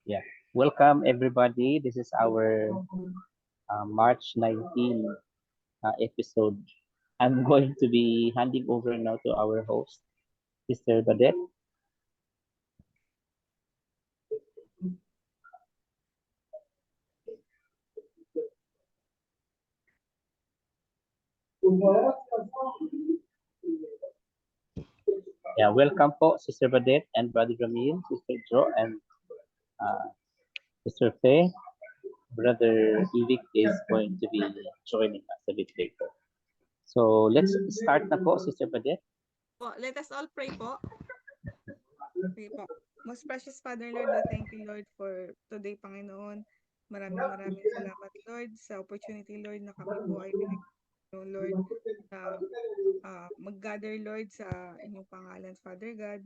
Yeah. Welcome, everybody. This is our March 19 episode. I'm going to be handing over now to our host, Mr. Badet. Yeah, welcome po, Sister Badet and Brother Ramil, Sister Jo, and uh, Sister Faye. Brother Ivik is going to be joining us a bit later. So let's start na po, Sister Badet. Po, let us all pray po. Pray po. Most precious Father Lord, we thank you Lord for today, Panginoon. Maraming salamat Lord sa opportunity Lord na kami po ay binigyan Lord na mag-gather Lord sa inyong pangalan Father God.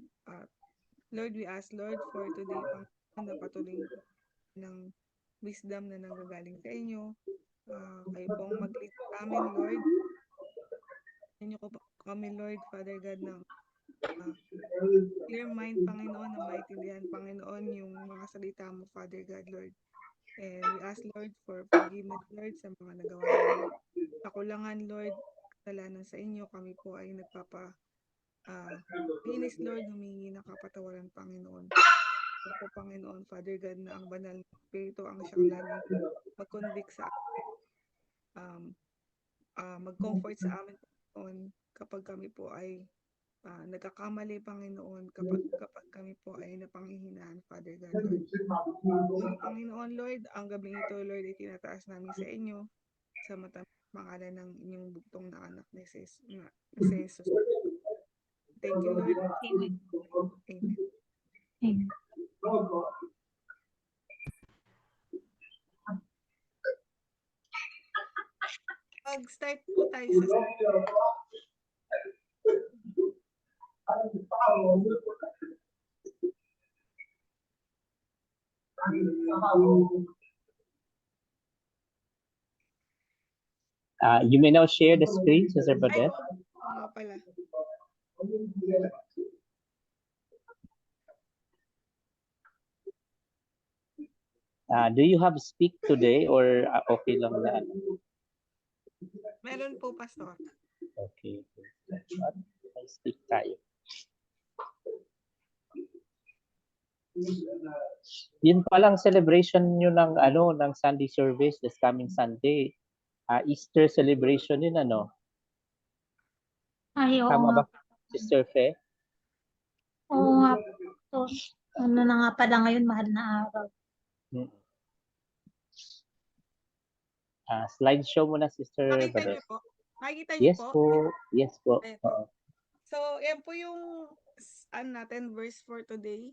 Lord, we ask Lord for today, Panginoon, na patuloy ng wisdom na nanggagaling sa inyo. Kayo pong mag-lead sa amin Lord. Inyo ko kami Lord, Father God, ng clear mind, Panginoon, na maintindihan, Panginoon, yung mga salita mo, Father God, Lord. And we ask, Lord, for forgiveness, Lord, sa mga nagawa namin kakulangan, Lord, kasalanan sa inyo. Kami po ay linis, Lord, humingi ng kapatawaran, Panginoon. Po, Panginoon, Father God, na ang banal na Espiritu ang siyang laging mag-convict sa mag-comfort sa amin, Panginoon, kapag kami po ay nagkakamali, Panginoon, kapag kami po ay napanghihinaan, Father God, Lord. Panginoon, Lord, ang gabing ito, Lord, ay tinataas namin sa inyo sa pangalan ng inyong bugtong na anak na si Jesus. Thank you, Lord. Amen. Amen. Amen. Mag-start po tayo sa You may now share the screen, Sister Badet. nga pala. Do you have speak today or okay lang na? Meron po, Pastor. Okay. May speak tayo. Yun palang celebration nyo ng ng Sunday service this coming Sunday. Easter celebration yun Ay, oo Tama nga. ba, Sister Fe? Oo nga. So, ano na nga pala ngayon, mahal na araw. Slideshow muna, Sister Makita Badet. niyo po? Makikita niyo Yes po. Yes po. So, yan po yung natin verse for today.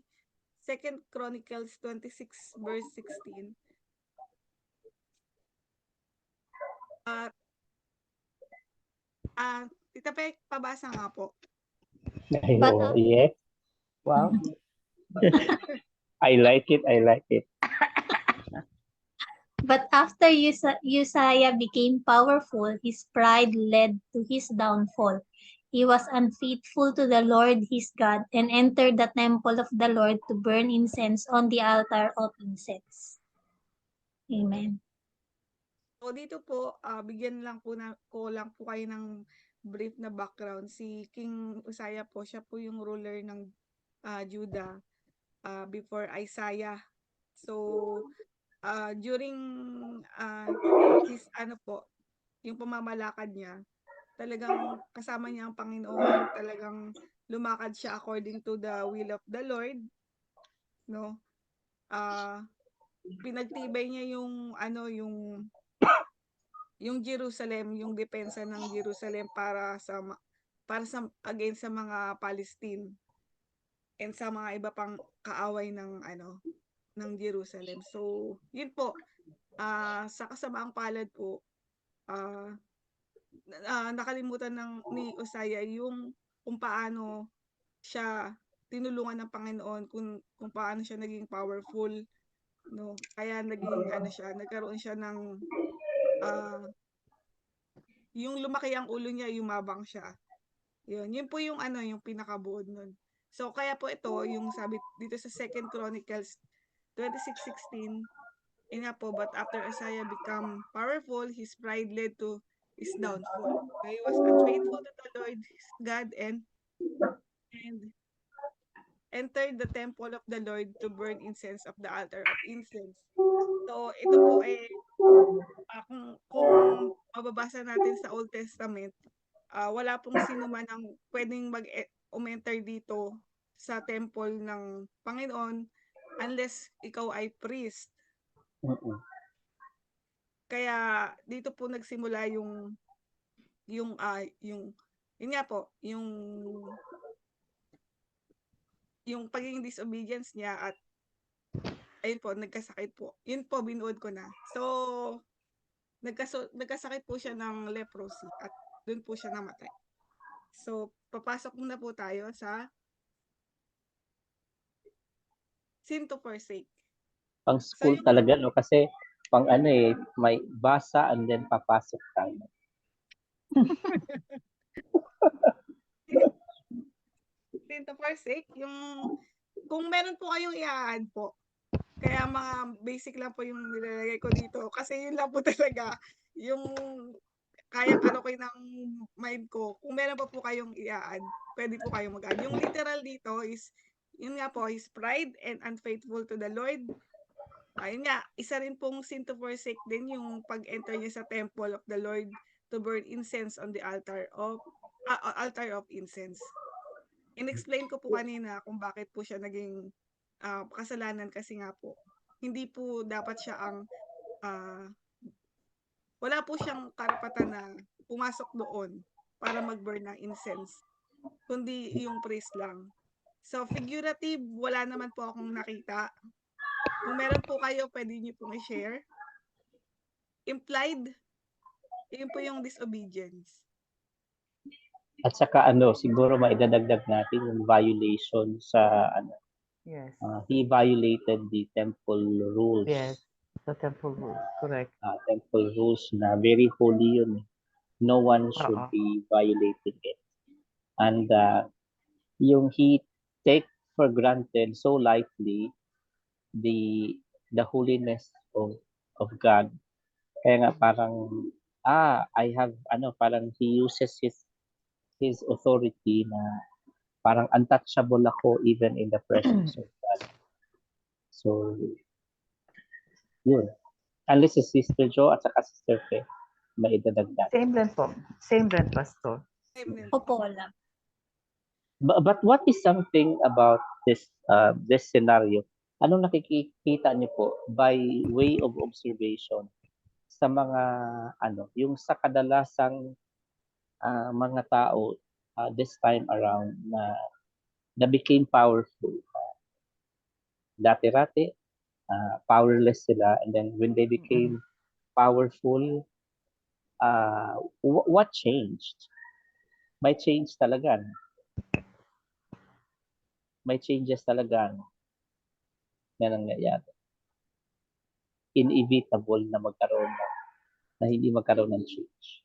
2 Chronicles 26 verse 16. Tita Pe, pabasa nga po. Yes. Wow. I like it. But after Uzziah became powerful, his pride led to his downfall. He was unfaithful to the Lord his God and entered the temple of the Lord to burn incense on the altar of incense. Amen. So dito po, bigyan lang po ko lang po kayo ng brief na background. Si King Uzziah po, siya po yung ruler ng Judah before Isaiah. So during his yung pamamalakad niya, talagang kasama niya ang Panginoon, talagang lumakad siya according to the will of the Lord, no? Pinagtibay niya yung Jerusalem, yung depensa ng Jerusalem para sa against sa mga Palestine and sa mga iba pang kaaway ng Jerusalem. So, yun po. Sa kasamaang palad po, nakalimutan ni Uzziah yung kung paano siya tinulungan ng Panginoon, kung paano siya naging powerful, no? Kaya nagkaroon siya ng yung lumaki ang ulo niya, yumabang siya. Yun po yung yung pinakabuod nun. So kaya po ito, yung sabi dito sa 2 Chronicles 26:16, yun nga po, but after Uzziah become powerful, his pride led to his downfall. So he was unfaithful to the Lord his God and entered the temple of the Lord to burn incense of the altar of incense. So ito po kung mababasa natin sa Old Testament, wala pong sino man ang pwedeng umenter dito sa temple ng Panginoon unless ikaw ay priest. Mm-mm. Kaya dito po nagsimula yung yun nga po, yung pagiging disobedience niya at ayun po, nagkasakit po. Yun po, binuod ko na. So, nagkasakit po siya ng leprosy at doon po siya namatay. So, papasok muna po tayo sa sin to forsake. Pang So, school yung talaga, no? Kasi pang ano eh, may basa and then papasok tayo. sin to forsake, yung kung meron po kayong i-add po, kaya mga basic lang po yung nilalagay ko dito. Kasi yun lang po talaga yung kayang alokin ng mind ko. Kung meron pa po kayong i-add, pwede po kayong mag-add. Yung literal dito is, yun nga po, his pride and unfaithful to the Lord. Ayun nga, isa rin pong sin to forsake din yung pag-enter niya sa temple of the Lord to burn incense on the altar of incense. In-explain ko po kanina kung bakit po siya naging kasalanan kasi nga po, hindi po dapat siya ang wala po siyang karapatan na pumasok doon para mag-burn ng incense, kundi yung priest lang. So, figurative, wala naman po akong nakita. Kung meron po kayo, pwede niyo pong i-share. Implied, yun po yung disobedience. At saka ano, siguro maidadagdag natin yung violation sa ano, Yes. he violated the temple rules. Yes. The temple rules. Correct. Temple rules na very holy yun. No one should Oo. be violating it. And yung he take for granted so lightly the holiness of God. Kaya nga parang I have parang he uses his authority na parang untouchable ako even in the presence of God. So yun. Unless si Sister Jo at saka Sister Fe, maidadagdag. Same rin po. Same rin, Pastor. Same din po. Opo lang. But what is something about this scenario? Anong nakikita niyo po by way of observation sa mga yung sa kadalasang mga tao this time around na became powerful. Dati-rati powerless sila, and then when they became powerful, what changed? May change talaga. May changes talaga na nangyayari. Inevitable na hindi magkaroon ng change.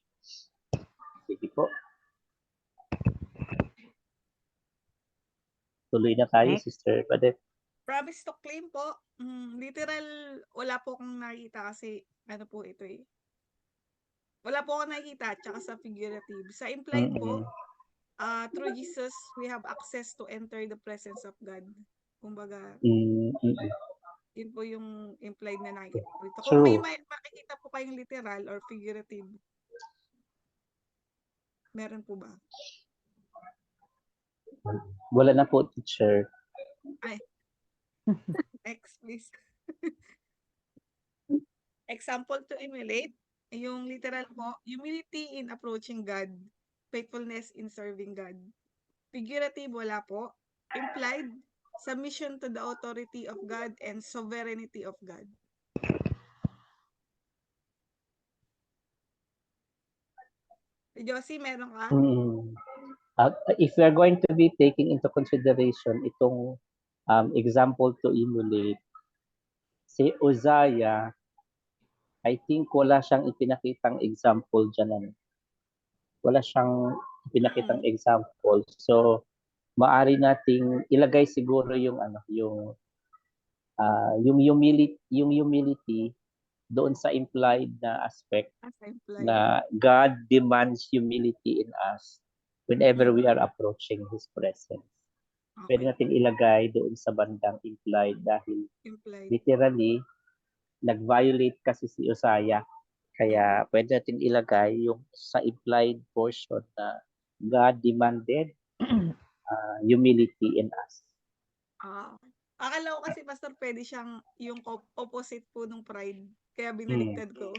Sige po. Tuloy na tayo, Next. Sister Badet. Promise to claim po, literal, wala po akong nakita kasi ano po ito eh. Wala po akong nakita, tsaka sa figurative. Sa implied po, through Jesus, we have access to enter the presence of God. Kumbaga, yun po yung implied na nakikita ko dito. Kung may makikita po kayong literal or figurative, meron po ba? Wala na po, teacher. Ay. Next, please. Example to emulate, yung literal po, humility in approaching God, faithfulness in serving God. Figurative, wala po. Implied, submission to the authority of God and sovereignty of God. Josie, meron ka? If we are going to be taking into consideration itong example to emulate, si Uzziah, I think wala siyang ipinakitang example dyan. Wala siyang ipinakitang example. So, maari nating ilagay siguro yung ano, yung humility doon sa implied na aspect As implied. na God demands humility in us whenever we are approaching His presence. Pwede Okay. natin ilagay doon sa bandang implied dahil Implied. literally, nag-violate kasi si Uzziah. Kaya pwede natin ilagay yung sa implied portion na God demanded humility in us. Akala ko kasi, Pastor, pwede siyang yung opposite po ng pride. Kaya binaliktad ko.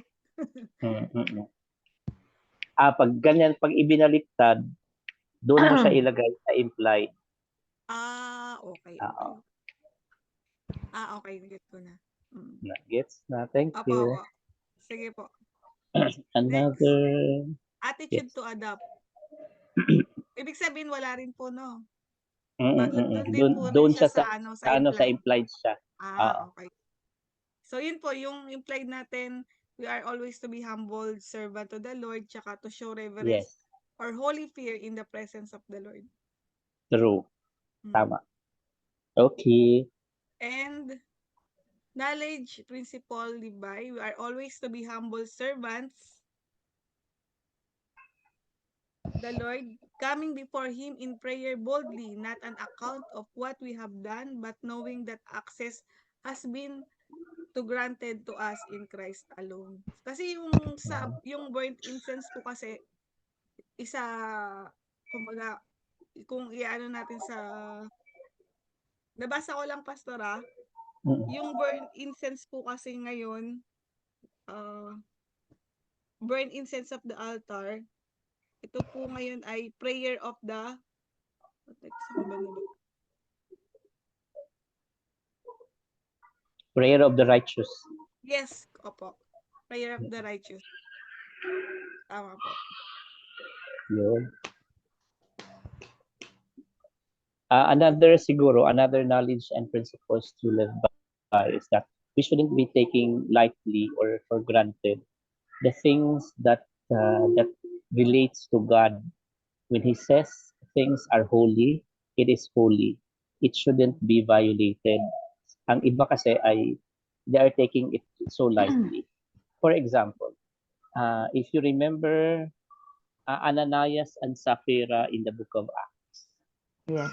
Pag ganyan, pag ibinaliktad, doon mo siya ilagay sa implied. Okay. Oo. Okay. Get ko na. Gets na? Thank Apo. you. Sige po. Another, Attitude yes. to adapt. Ibig sabihin, wala rin po, no? Doon din po doon rin siya siya sa implied siya. Okay. So, yun po, yung implied natin, we are always to be humble, servant to the Lord, tsaka to show reverence Yes, or holy fear in the presence of the Lord. true. Tama. Okay. And knowledge, principle, diba? We are always to be humble servants. The Lord, coming before Him in prayer boldly, not an account of what we have done, but knowing that access has been granted to us in Christ alone. Kasi yung burnt incense po kasi isa, kumbaga, kung iano natin sa nabasa ko lang, Pastor, yung burnt incense po kasi ngayon, burnt incense of the altar, ito po ngayon ay prayer of the Prayer of the righteous. Yes, opo. Prayer of the righteous. Tama po. Yun. Another knowledge and principles to live by is that we shouldn't be taking lightly or for granted the things that relates to God. When He says things are holy, it is holy. It shouldn't be violated. Ang iba kasi ay they are taking it so lightly. For example, if you remember Ananias and Sapphira in the book of Acts. Yes.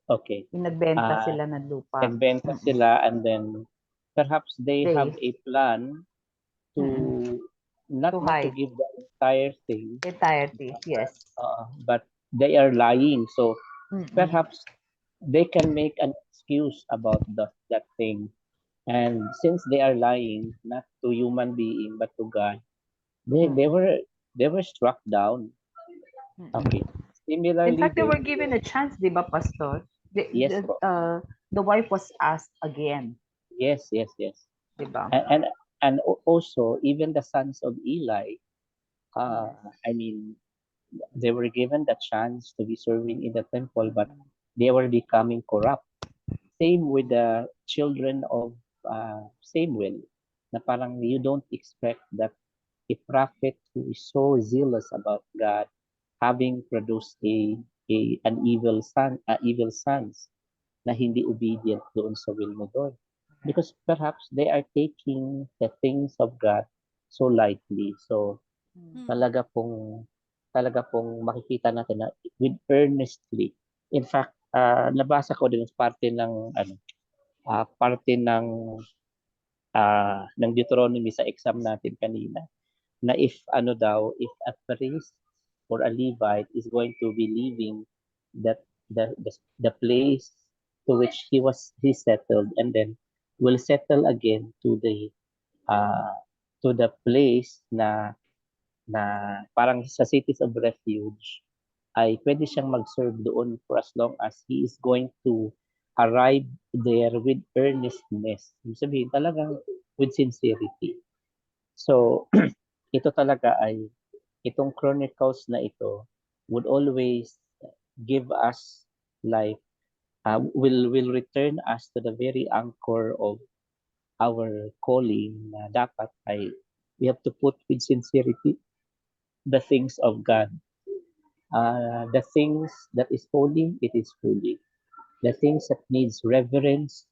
Okay. Nagbenta sila ng lupa. Nagbenta sila and then perhaps they have a plan to not to give the entire thing. Entirety, yes. But they are lying. So perhaps they can make an excuse about that thing. And since they are lying, not to human being but to God, they were struck down. Okay. Similarly, in fact, they were given a chance, di ba, Pastor? Yes, the wife was asked again. Yes. Di ba? And also even the sons of Eli, I mean, they were given the chance to be serving in the temple, but they were becoming corrupt. Same with the children of Samuel, na parang you don't expect that a prophet who is so zealous about God, having produced an evil sons na hindi obedient doon sa will mo doon. Because perhaps they are taking the things of God so lightly. So talaga pong makikita natin na with earnestly. In fact, nabasa ko din parte ng Deuteronomy sa exam natin kanina na if a priest or a Levite is going to be leaving the place to which he settled and then will settle again to the place na parang sa cities of refuge, ay pwede siyang mag-serve doon for as long as he is going to arrive there with earnestness. Ibig sabihin, talagang with sincerity. So, ito talaga ay, itong Chronicles na ito would always give us life, will return us to the very anchor of our calling na dapat ay we have to put with sincerity the things of God The things that is holy, it is holy. The things that needs reverence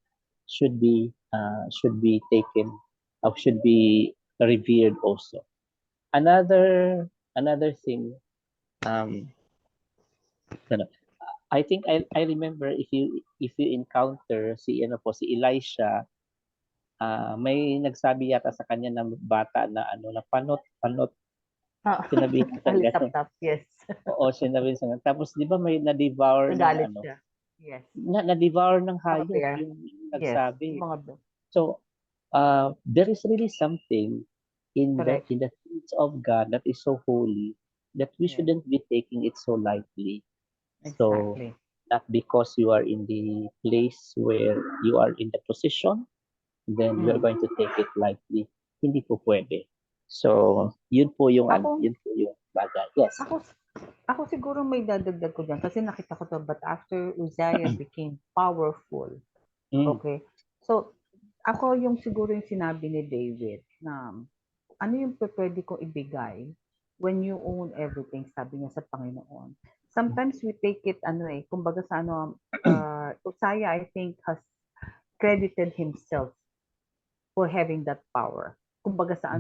should be taken or should be revered also. Another thing, um, ano, I think I remember if you encounter si Elisha, may nagsabi yata sa kanya ng bata na na panot panot, sinabi niya sa gano'n. Tap, yes. Oo, sinabi sa tapos 'di ba may na-devour ng Nagalit siya. Yes. na-devour ng Mga hayop bear. yung Yes. nagsabi. Mga bear. So, there is really something Correct. in the things of God that is so holy that we Yes. shouldn't be taking it so lightly. So, Exactly. not because you are in the place where you are in the position, then you're going to take it lightly. Hindi po pwede. So, yun po yung Ako- bagay. Yes. Ako siguro may dadagdag ko dyan kasi nakita ko to, but after Uzziah became powerful, Mm. okay? So, ako yung siguro yung sinabi ni David na ano yung pwede kong ibigay when you own everything, sabi niya sa Panginoon. Sometimes we take it, kumbaga sa Uzziah, I think, has credited himself for having that power. Kumbaga sa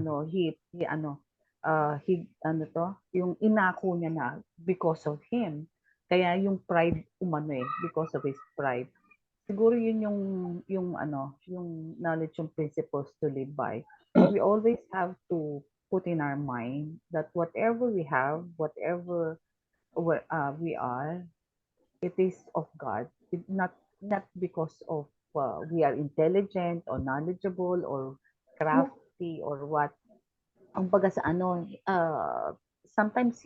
yung inako niya na because of him. Kaya yung pride because of his pride. Siguro yun yung knowledge, yung principles to live by. We always have to put in our mind that whatever we have, whatever we are, it is of God. Not because of we are intelligent or knowledgeable or crafty or what. Ang baga sa sometimes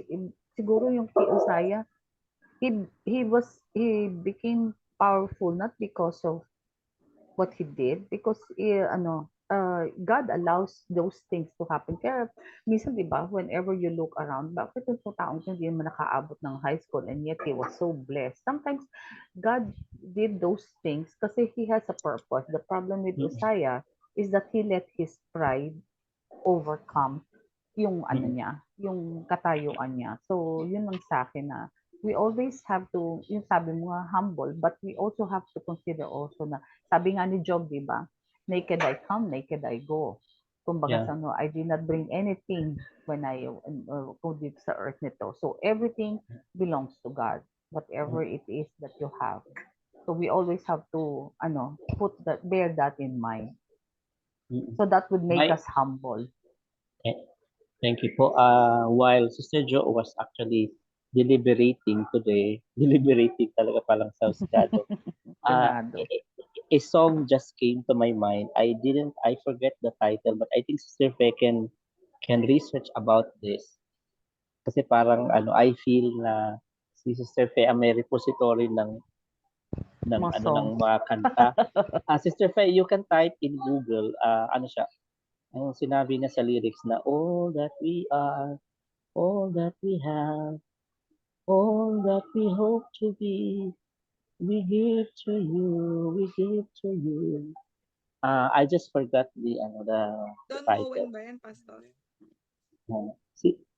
siguro yung kay Uzziah, he became powerful not because of what he did, because God allows those things to happen. Kaya minsan, di ba, whenever you look around, bakit yung taong hindi naman nakaabot ng high school and yet he was so blessed? Sometimes God did those things kasi he has a purpose. The problem with Uzziah is that he let his pride overcome yung niya, yung katayuan niya. So, yun ang sa akin na we always have to, yung sabi mo nga, humble, but we also have to consider also na, sabi nga ni Job, di ba? Naked I come, naked I go. Kumbaga Yeah. I did not bring anything when I put it sa earth nito. So, everything belongs to God, whatever it is that you have. So, we always have to, bear that in mind. So, that would make us humble. Thank you po. While Sister Jo was actually deliberating today, deliberating talaga palang sa husgado, Ganado. a song just came to my mind. I forget the title, but I think Sister Fe can research about this. Kasi parang I feel na si Sister Fe may repository ng Mga song. ng mga kanta. Sister Fe, you can type in Google, siya, ang sinabi niya sa lyrics na all that we are, all that we have, all that we hope to be, we give to you, we give to you. I just forgot the Don title. Owen ba yan, Pastor?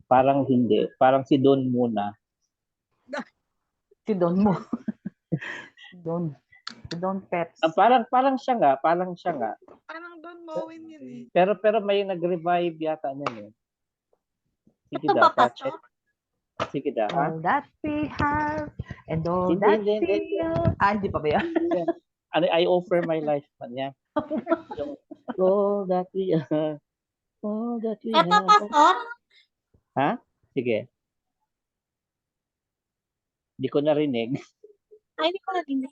Parang hindi, parang si Don muna. Si Don mo. Si Don Peps. Parang siya nga. Parang Don Owen yun eh. Pero may nag-revive yata niya. Sige Ito ba, Pastor? Sige da. All that we have and all Hindi, that hindi. we are. Hindi pa ba yan? I offer my life man niya. All that we are, all that we Ito, have. Pastor? Ha? Sige. Hindi ko narinig. Ay, hindi ko narinig.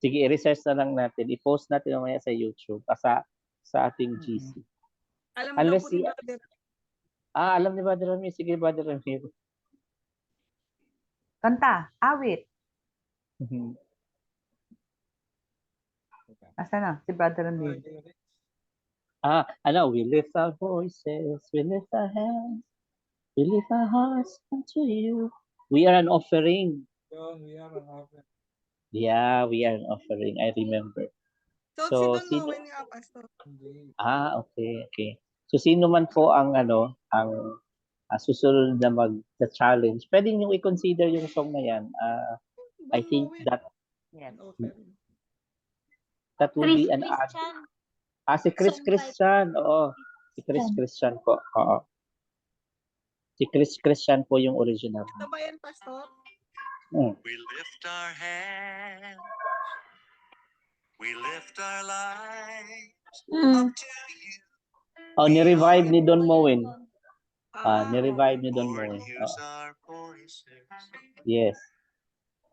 Sige, i-research na lang natin. I-post natin mamaya sa YouTube sa ating GC. Alam mo Unless na po ni Brother. alam ni Brother Ramir. Sige, Brother Ramir. Kanta, awit. Asa na? Si Brother Ramil. We lift our voices, we lift our hands, we lift our hearts unto you. We are an offering. Yeah, we are an offering. I remember. So si Don Owen nga, Pastor. Okay. So sino man po ang susunod na mag-challenge, pwede niyo i-consider yung song na yan. I think that Yes. would Chris be an ad. Christian. Si Chris Song by Christian. Oo. Si Chris Christian po. Oo. Si Chris Christian po yung original. Ito ba yan, Pastor? Hmm. We lift our hands, we lift our lives Mm. up to you. Ni-revive ni Don Moen. Ah, Ni-revive ni Don Lord, Moen. here's our voices. Yes.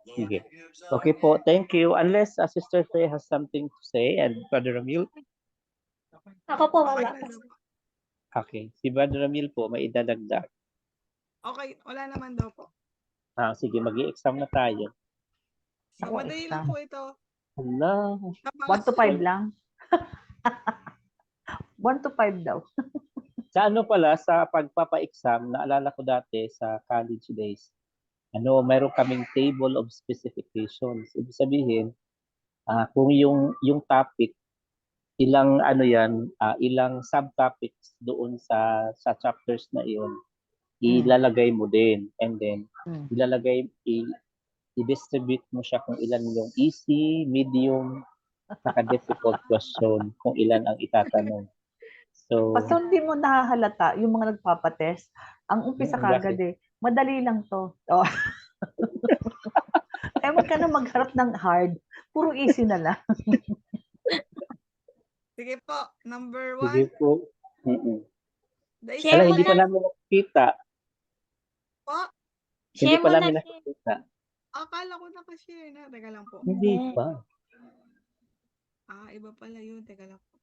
Lord, Sige. here's our Okay po. Thank you. Unless Sister Faye has something to say and Brother Ramil. Ako po okay wala. na daw po. Okay. Si Brother Ramil po, may idadagdag. Okay, wala naman daw po. Sige, mag-i-exam na tayo. So, Ako, madali exam. lang po ito. Hala. 1 to 5 lang. 1 to 5 daw. Sa pala, sa pagpapa-exam, naalala ko dati sa college days, mayroon kaming table of specifications. Ibig sabihin, kung yung topic, ilang ilang subtopics doon sa chapters na iyon, ilalagay mo din. And then, i-distribute mo siya kung ilan yung easy, medium, difficult question, kung ilan ang itatanong. So, Pastor, hindi mo nahahalata yung mga nagpapatest. Ang umpisa Bakit? kagad madali lang to. Oh. Wag ka na magharap ng hard. Puro easy na lang. Sige po, number sige 1. po. The Share Hala, mo hindi Israelite pa na. namin nakikita. po. Hindi Share pa mo na. namin nakikita. Akala ko nakashare na. Teka lang po. Hindi Hindi. pa. Iba pala yun. Teka lang po.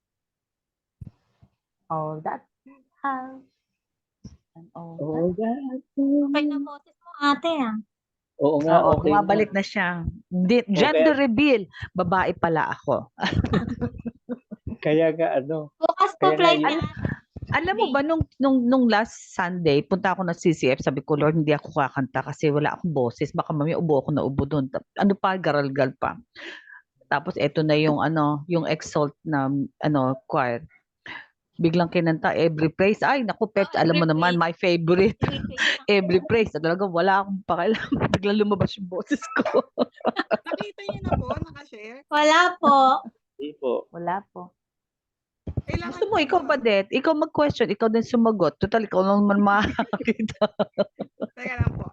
All that house. And all that. Oh, God. Okay na boses mo ate Oo nga, Oo, okay bumabalik na. na siya. Gender reveal. Babae pala ako. Kaya nga Bukas po Kaya nga flight yun. niya. Alam mo ba, nung last Sunday, punta ako ng CCF, sabi ko, Lord, hindi ako kakanta kasi wala akong boses. Baka mamaya ubo ako na ubo doon. Ano pa, garalgal pa. Tapos eto na yung yung exalt na choir. Biglang kinanta Every Praise. Ay, naku, Peps, alam mo Every naman, Praise. my favorite. Every Praise. Every Praise. Talaga wala akong pakialam. Biglang lumabas yung boses ko. Nakita niyo na po, nakashare. Wala po. Hindi po. Wala po. Kailangan Gusto mo, po ikaw ba, Det? Ikaw mag-question, ikaw din sumagot. Total, ikaw lang naman makakita. Teka lang po.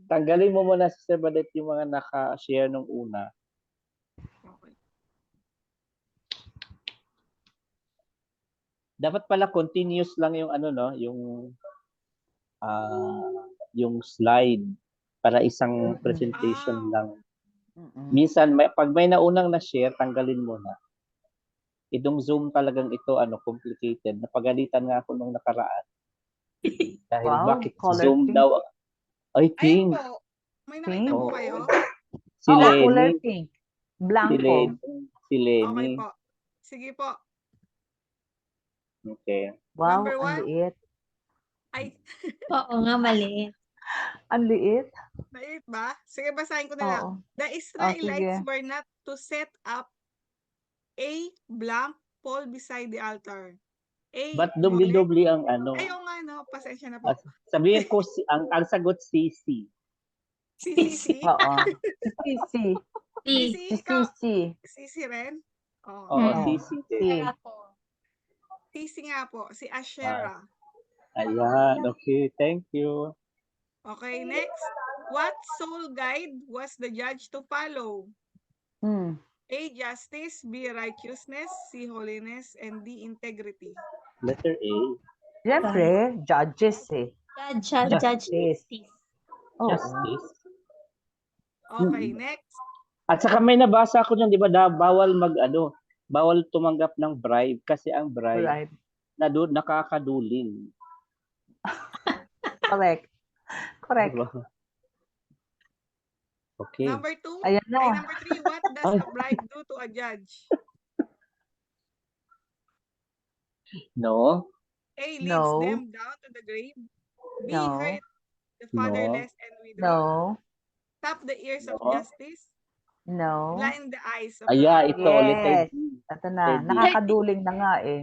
Tanggalin mo muna sa Sebadet yung mga naka-share nung una. Okay. Dapat pala continuous lang yung yung slide para isang presentation lang. Minsan pag may naunang na-share, tanggalin mo na. Itong Zoom talagang ito complicated. Napagalitan nga ako nung nakaraan. Dahil Wow, bakit color Zoom pink. daw? I Ayun think po. May nakita po Oo. kayo? si Oo, Lenny, color pink. Blanco. si Lenny. Okay po. Sige po. Okay. Wow, Number ang 1. liit. Ay, Oo nga, maliit. Ang liit. nait ba? Sige, basahin ko na lang. Oo. The Israelites sige. were not to set up a blank pole beside the altar. But Molech. dubli-dubli ang Ayaw nga, no? Pasensya na po. Sabihin ko ang sagot CC. CCC? Oo. Si CC, ikaw. Sisi. CC ren? Oo. Oo, Oo. CC din. Wala po. CC nga po. Si Asherah. Ayan, okay. Thank you. Okay, next. What soul guide was the judge to follow? A, justice. B, righteousness. C, holiness. And D, integrity. Letter A. Siyempre, judges Judge Justice. justice. Oo. Justice. Okay, next. At saka may nabasa ko dyan, di ba, bawal bawal tumanggap ng bribe kasi ang bribe Right. nakakaduling. Correct. Correct. Diba? Okay. Number 2. Ayan na. Number 3. What does a bribe do to a judge? No. A, leads No. them down to the grave. B, No. hurt the fatherless and widow. No. Stop the ears of No. justice. No. Blind the eyes of Ito, the letter Yes. D. Ito na. Letter D. Nakakaduling na nga eh.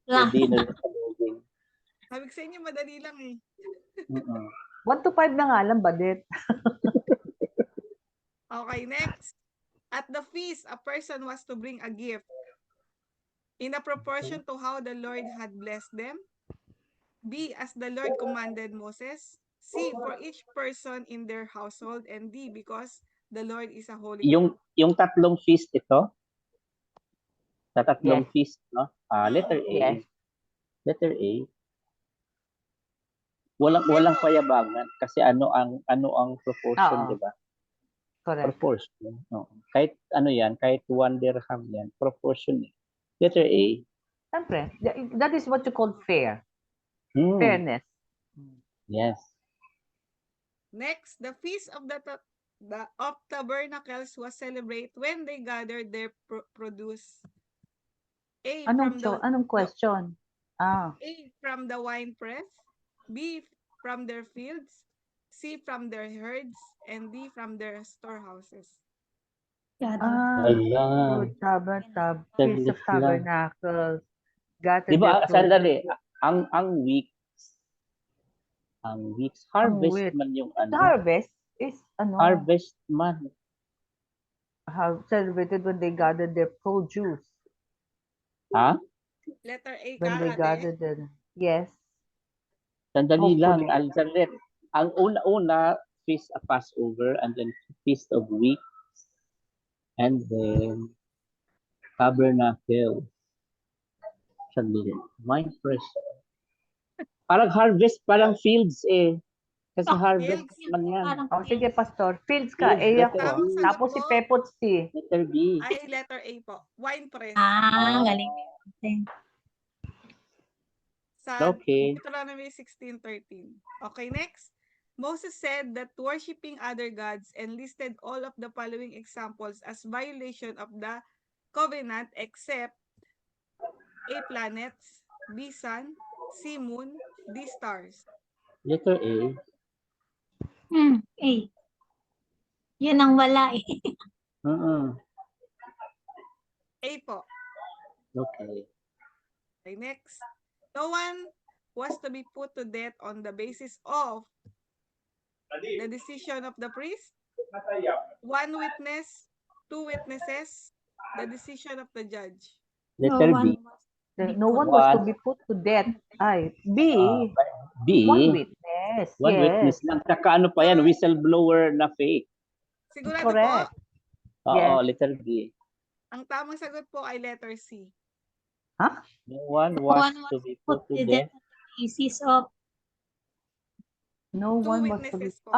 Your dinner is loading. Sabi ko sa inyo, madali lang eh. 1 to 5 na nga lang, Badet. Okay, next. At the feast, a person was to bring a gift in a proportion to how the Lord had blessed them. B, as the Lord commanded Moses. C, for each person in their household. And D, because the Lord is a holy God. Yung tatlong feast ito, sa tatlong Yes. feast, no? Letter A. Yes. Letter A. Walang payabangan kasi ano ang proportion, Oo. di ba? Correct. Proportion. No. Kahit ano yan, kahit 1 dirham yan, proportion. Letter A. Siyempre, that is what you call fair. Hmm, Fairness. yes. Next, the feast of the tabernacles was celebrated when they gathered their produce. A, Anong question? A, from the winepress. B, from their fields. C, from their herds. And D, from their storehouses. Ayan. Feast of Saglit lang. Tabernacles. Gathered Di ba, their sandali, produce. ang weeks, harvest week. man yung The ano, harvest is harvest man. celebrated when they gathered their produce. Ha? Letter A When ka, they ate. gathered their, yes. Sandali lang, Hopefully. Alzaret. Ang una-una, feast of Passover, and then feast of weeks, and then tabernacle. Sandali. Wine press. Parang harvest, parang fields eh. Kasi harvest fields. man yan. Sige, Pastor. Fields ka. Fields, A letter ako. B. Tapos si Pepot C. Letter B. Ay, letter A po. Winepress. Galing. Sa Okay. Deuteronomy 16:13. Okay, next. Moses said that worshiping other gods and listed all of the following examples as violation of the covenant except A, planets, B, sun, C, moon, D, stars. Letter A. Yun ang wala eh. A po. Okay. Okay, next. No one was to be put to death on the basis of the decision of the priest, 1 witness, 2 witnesses, the decision of the judge. Letter B. No one was to be put to death. Ay, B. B. One witness. One yes. witness lang. Saka ano pa yan, whistleblower na fake. Sigurado Correct. po? Oo, Yes. letter B. Ang tamang sagot po ay letter C. No one was to be put to death. Basis of No 2 one was to be. witnesses po.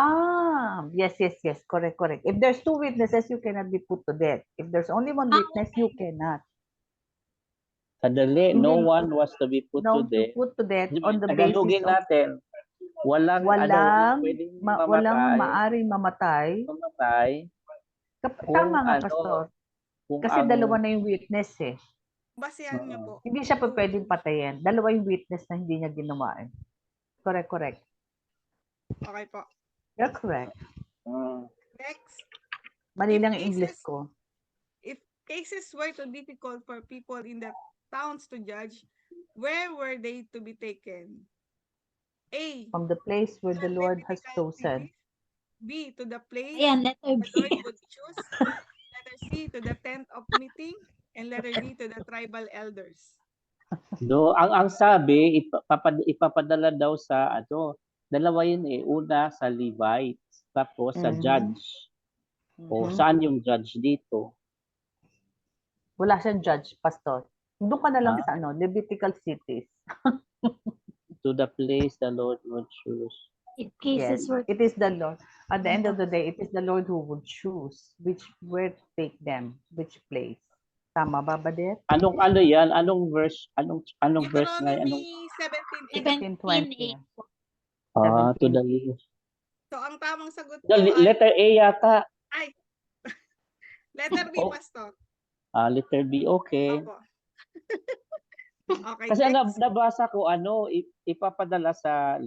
Yes. Correct. If there's 2 witnesses, you cannot be put to death. If there's only 1 witness, you cannot. Sandali, no one was to be put to No, death. put to death on the basis Tagalogin of natin. Walang pwedeng maaring mamatay. Kung Tama nga, ano, Pastor. kung Kasi ang- dalawa na yung witness eh. Basihan niyo po. Hindi siya pa pwedeng patayin. Dalawa yung witness na hindi niya ginawa eh. Correct. Okay po. You're correct. Next. Mali If lang yung English cases- ko. If cases were too difficult for people in the towns to judge, where were they to be taken? A. From the place where the Lord has Levitical chosen. cities. B. To the place ayan, letter the Lord B. would choose. Letter C. To the tent of meeting. And letter D. To the tribal elders. No, ang sabi ipapadala daw sa dalawa yun eh. Una sa Levites, tapos sa Mhm. judge. O Mhm. saan yung judge dito? Wala siyang judge, Pastor. Doon ka na lang Ah. sa Levitical cities. To the place the Lord would choose. If Yes, cases were it is the Lord. At the end of the day, it is the Lord who would choose where to take them, which place. Tama ba, Badet? Anong ano yan? Anong verse? Anong verse na? Anong Deuteronomy 17:8. 16:20. 17:8. to the list. So, ang tamang sagot po The ay letter A yata. letter B, Oh. Pastor. Letter B, okay. Opo. Okay, Kasi next. nabasa ko ipapadala sa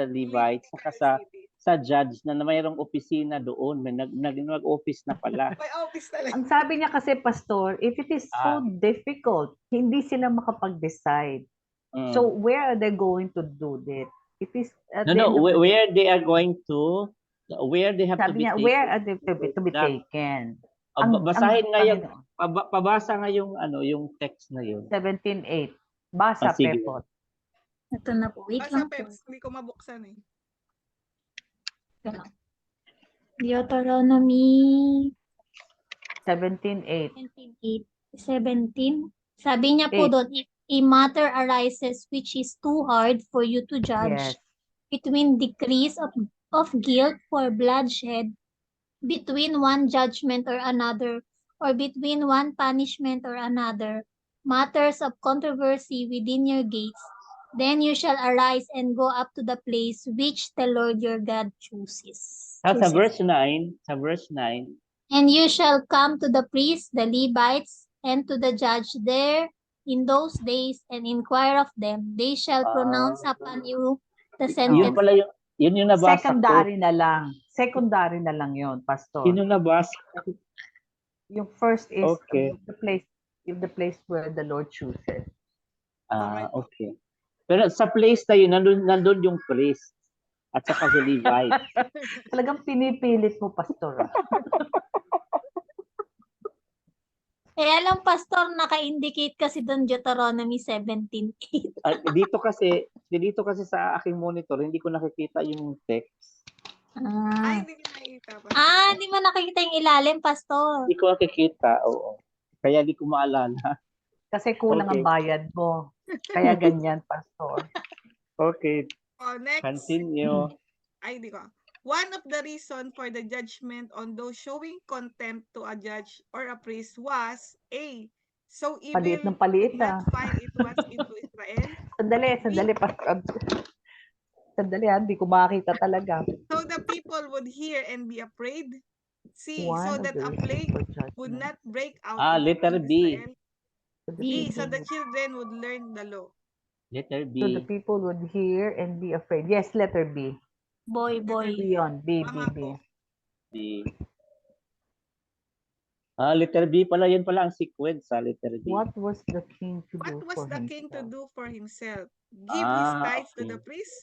Levites saka Levitical cities. sa judge na mayroong opisina doon. May nag-office na pala. May office talaga. Ang sabi niya kasi, Pastor, if it is so difficult, hindi sila makapag-decide. So where are they going to do that? It is at No, the no, end of the day, where they are going to, where they have to sabi be niya, taken. where are they to be Na- taken? Basahin nga yung, Panginoon, pabasa nga yung, yung text na yun. 17:8. Basa, Sige. Pepot. Ito na po. Wait Basta lang po. Peps, hindi ko mabuksan eh. Deuteronomy 17:8. 17:8. 17. Sabi niya po 8. doon, if a matter arises which is too hard for you to judge Yes. between decrees of guilt for bloodshed, between one judgment or another, or between one punishment or another, matters of controversy within your gates, then you shall arise and go up to the place which the Lord your God chooses. Sa verse 9, And you shall come to the priests, the Levites, and to the judge there in those days, and inquire of them. They shall pronounce upon you the yun sentence. pala yun yung nabasa ko. Secondary na lang. Secondary na lang yun, Pastor. Yun yung nabasa. Yung first is Okay. the place where the Lord chooses. Okay. Pero sa place na yun, nandun yung priest at saka si Levite. Talagang pinipilit mo, Pastor. Kaya lang, Pastor, naka-indicate kasi doon Deuteronomy 17:8. Dito kasi sa aking monitor, hindi ko nakikita yung text. Ay, hindi ko nakita. Hindi mo nakikita yung ilalim, Pastor. Hindi ko nakikita, oo. Kaya di ko maalala. Kasi kulang ang bayad mo. Kaya ganyan, Pastor. Okay, Oh, next. continue. Ay, di ko. One of the reason for the judgment on those showing contempt to a judge or a priest was A. So evil Paliit ng paliit, did not find it was into Israel. Sandali, Pastor. Sandali, hindi ko makakita talaga. So the people would hear and be afraid. C. One So of that the a reasons plague for would judgment. not break out Letter in B. Israel. B. So the children would learn the law. Letter So the B. people would hear and be afraid. Yes, letter B. Boy. B yun. B. Tama po. B. Letter B pala, yun pala ang sequence sa letter B. What was the king to What do was for the king to himself? do for himself? Give his tithes to Okay. the priest,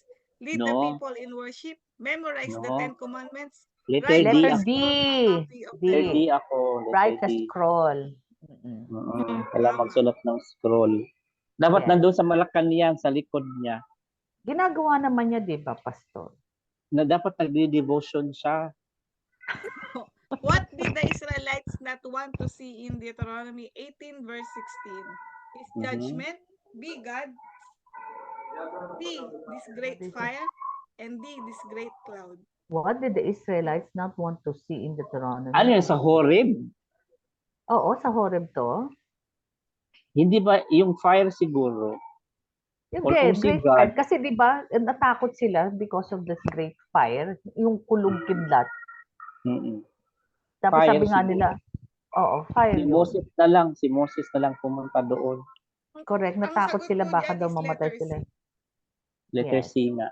lead the No. people in worship, memorize the No. 10 commandments, Letter write D. Letter on a D. scroll a copy of the Letter law. D ako. Write Letter a D. scroll. Wala magsulat ng scroll. Dapat Yes. nandun sa Malacanang, sa likod niya. Ginagawa naman niya, di ba, Pastor? Na dapat nagdi-devotion siya. What did the Israelites not want to see in Deuteronomy 18 verse 16? His judgment, B, God, C, this great fire, and D, this great cloud. What did the Israelites not want to see in Deuteronomy? Ano yan, sa Horeb? Oo, sa Horeb to. Hindi ba yung fire siguro? Yung Or kung si great God. fire. Kasi di ba, natakot sila because of this great fire. Yung kulog kidlat. Mm-mm. Tapos Fire sabi nga siguro. nila, oo, fire Si yun. Moses na lang pumunta doon. Correct, Ang natakot sagot sila, ko baka dyan daw is mamatay letter sila. Letter Yes. C nga.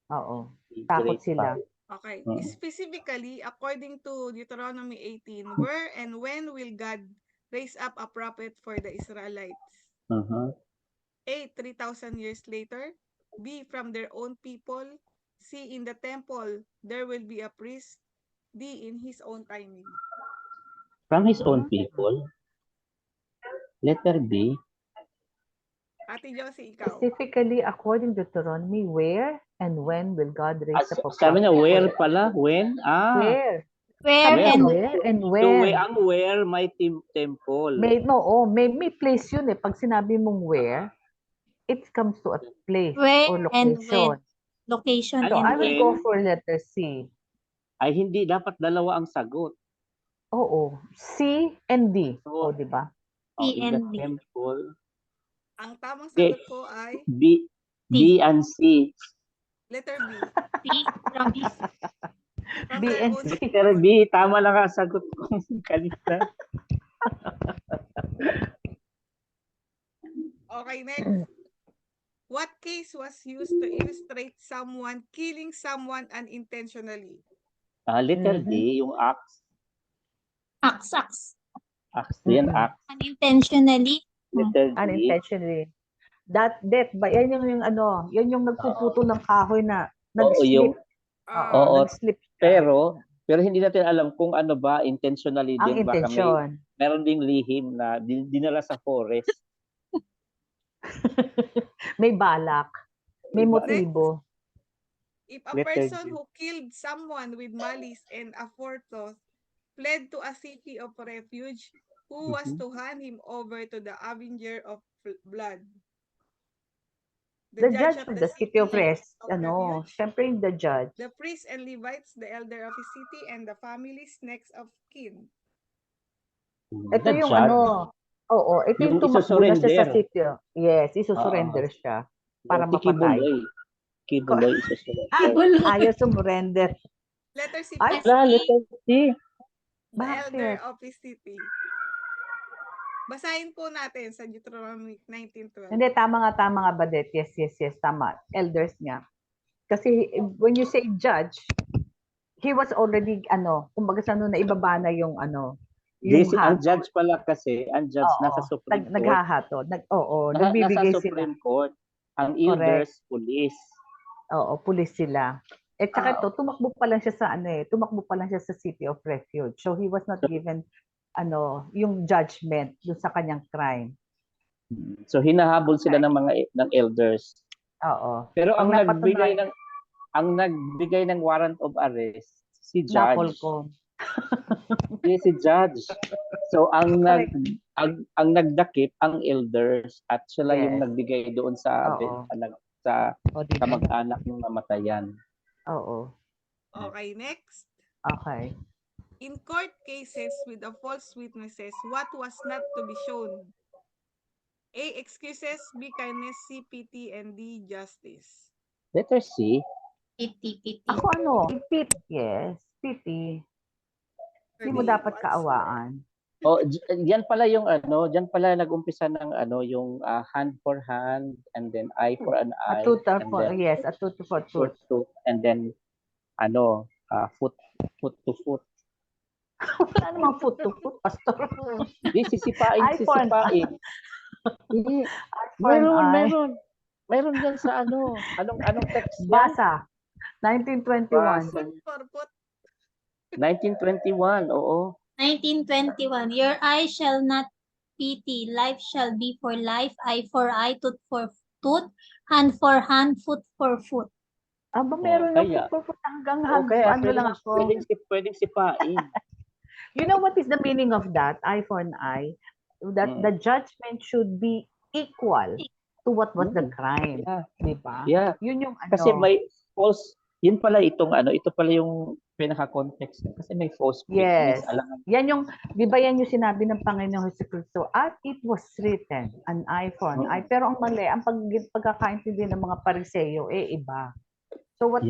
Oo, The takot great sila. fire. Okay. Mm. Specifically, according to Deuteronomy 18, where and when will God raise up a prophet for the Israelites? Uh-huh. A, 3,000 years later. B, from their own people. C, in the temple, there will be a priest. D, in his own timing. From his own people. Letter B. Ate Josie, ikaw. Specifically, according to Deuteronomy, where and when will God raise up a Sabi niya, prophet? where pala? When? Where? Where Where? and Where and So, when? ang where may temple. May place yun eh. Pag sinabi mong where, it comes to a place Where or and location. location Ano So, and I will when. go for letter C. Ay, hindi. Dapat dalawa ang sagot. Oo. C and D. So, O, di ba? C in the and D. temple. Ang tamang Okay. sagot po ay B and C. letter B. C from his. From B their and own C. Letter people. B. Tama lang ang sagot ko kanina. Okay, next. What case was used to illustrate someone killing someone unintentionally? Letter D, yung axe. Axe. Axe. Yan, axe. Unintentionally. Letter D. Unintentionally. Death ba? Yan yung ano, yan yung nagpuputo ng kahoy na Oo, yung, nag-slip. Oo, oo, nag-slip siya. pero hindi natin alam kung ano ba, intentionally Ang din, baka intensyon. meron ding lihim na dinala sa forest. May balak. May Diba? motibo. If a Letter person G. who killed someone with malice and aforethought fled to a city of refuge, who was to hand him over to the avenger of blood? The judge of the city of rest, of refuge, syempre yung the judge. the priests and Levites, the elder of his city, and the families next of kin. Ito The yung judge, ito yung yung tumakbo na siya sa isusurrender. city. Yes, isusurrender siya para Si mapatay. Kibuloy isusurrender. Ayaw sumurrender. Letter C, Ay, please. Letter C. The elder Bakit? of his city. Basahin po natin sa Deuteronomy 19:12. Hindi, tama nga, Badet. Yes, tama. Elders niya. Kasi when you say judge, he was already, kumbaga sa na ibaba na yung, Ang judge pala kasi, nasa Supreme Court. Naghahato. Nasa Nagbibigay sila. Supreme Court. Ang elders, police. Oo, pulis sila. At saka tumakbo pa lang siya sa City of Refuge. So he was not given yung judgment dun sa kanyang crime. So hinahabol sila ng elders. Oo. Pero ang napatunayan- nagbigay ng warrant of arrest si judge. Napolcom. Si judge. So ang nagdakip ang elders at sila yung Yes. nagbigay doon sa Diba? kamag-anak ng namatayan. Oo. Okay, next. Okay. In court cases with the false witnesses, what was not to be shown? A. Excuses. B. Kindness. C. Pity. And D. Justice. Letter C. Pity. Ako Yes, pity. Hindi mo dapat kaawaan. Yan pala yung diyan pala nag-umpisa ng yung hand for hand and then eye for an eye. A tooth for tooth. And then foot to foot. Wala namang foot to foot, pastor. Sisipain. Eye for an eye. Hindi. For an eye. Meron yan sa anong text yan? Basa. 1921. Basa. For foot. 1921, oo. 1921. Your eye shall not pity. Life shall be for life, eye for eye, tooth for tooth, hand for hand, foot for foot. Aba, meron kaya- yung foot hanggang hand. Kaya Ano lang ako. pwedeng sipain. You know what is the meaning of that? Eye for an eye. That the judgment should be equal to what was the crime. Yeah. Diba? Yeah. Yun yung Kasi may false, ito pala yung pinaka-context. Kasi may false witness. Yes. Yan yung, di ba yan yung sinabi ng Panginoong Jesucristo? At it was written, an eye for an eye. Pero ang mali, ang pagkakaintindi ng mga Pariseo, iba. So what,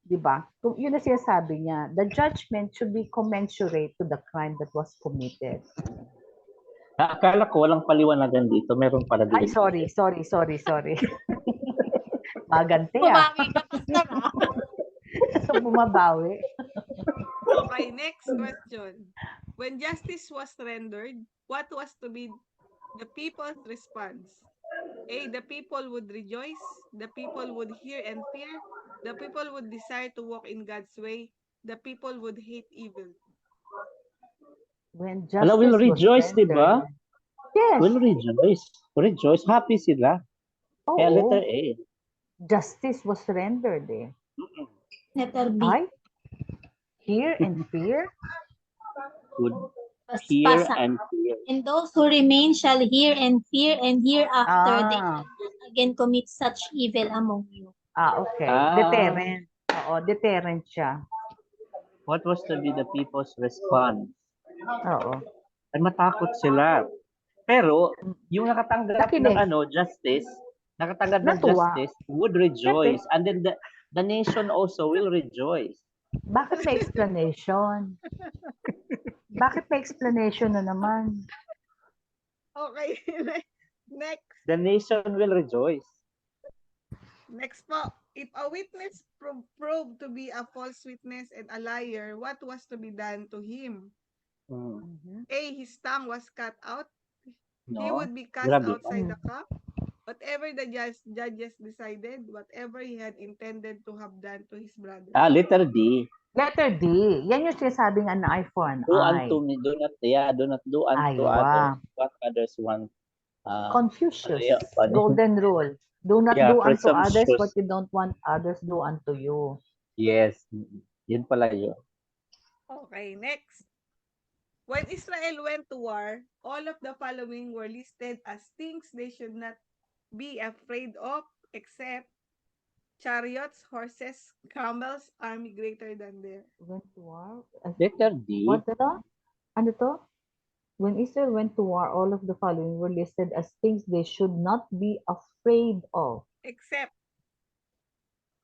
di ba? Yun na sinasabi niya, the judgment should be commensurate to the crime that was committed. Akala ko walang paliwanagan dito. Meron pala dito. Ay, sorry. Maganti Bumawi ka pa So, bumabawi. Okay, next question. When justice was rendered, what was to be the people's response? A. The people would rejoice. The people would hear and fear. The people would desire to walk in God's way. The people would hate evil. When justice will rejoice, was rendered. diba? Yes. Will rejoice. Rejoice. Happy sila. Kaya letter A. Justice was rendered Letter B. Ay? Hear and fear? Would hear and fear. And those who remain shall hear and fear, and hereafter they shall not again commit such evil among you. Okay. Deterrent. Oo, deterrent siya. What was to be the people's response? Oo. Ay matakot sila. Pero yung nakatanggap Nakinig. ng justice, Natuwa. would rejoice. And then the nation also will rejoice. Bakit may explanation? Bakit may explanation na naman? Okay, next. The nation will rejoice. Next po. If a witness proved to be a false witness and a liar, what was to be done to him? A. His tongue was cut out. He No? would be cast Grabe. outside the camp. Whatever the judges decided, whatever he had intended to have done to his brother. Letter D. Letter D. Yan yung sinasabing an eye for an Do eye. unto me, do not do unto Aywa. others what others want. Confucius. yeah, ano yun? Golden rule. Do not Yeah, do unto others presumptuous. what you don't want others do unto you. Yes. Yun pala yun. Okay, next. When Israel went to war, all of the following were listed as things they should not be afraid of, except chariots, horses, camels, army greater than theirs. Went to war? Letter D. What ito? Ano to? When Israel went to war, all of the following were listed as things they should not be afraid of,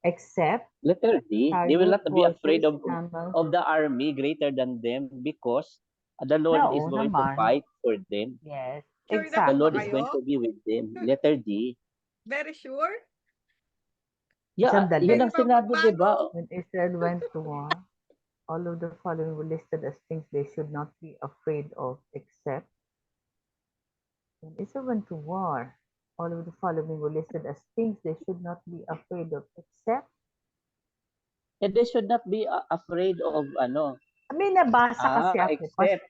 Except Letter D. They will not chariots, be afraid horses, of camels. the army greater than them because the Lord is Oo going to naman. fight for them. Yes, Sure na The po exactly. Lord ba is going kayo? to be with them. Letter D. Very sure? Yeah, Sandali. yun Pwede ang bang sinabi, di ba? magbago? When Israel went to war, all of the following were listed as things they should not be afraid of, except when Israel went to war, all of the following were listed as things they should not be afraid of, except And they should not be afraid of ano. may nabasa kasi ako, Except.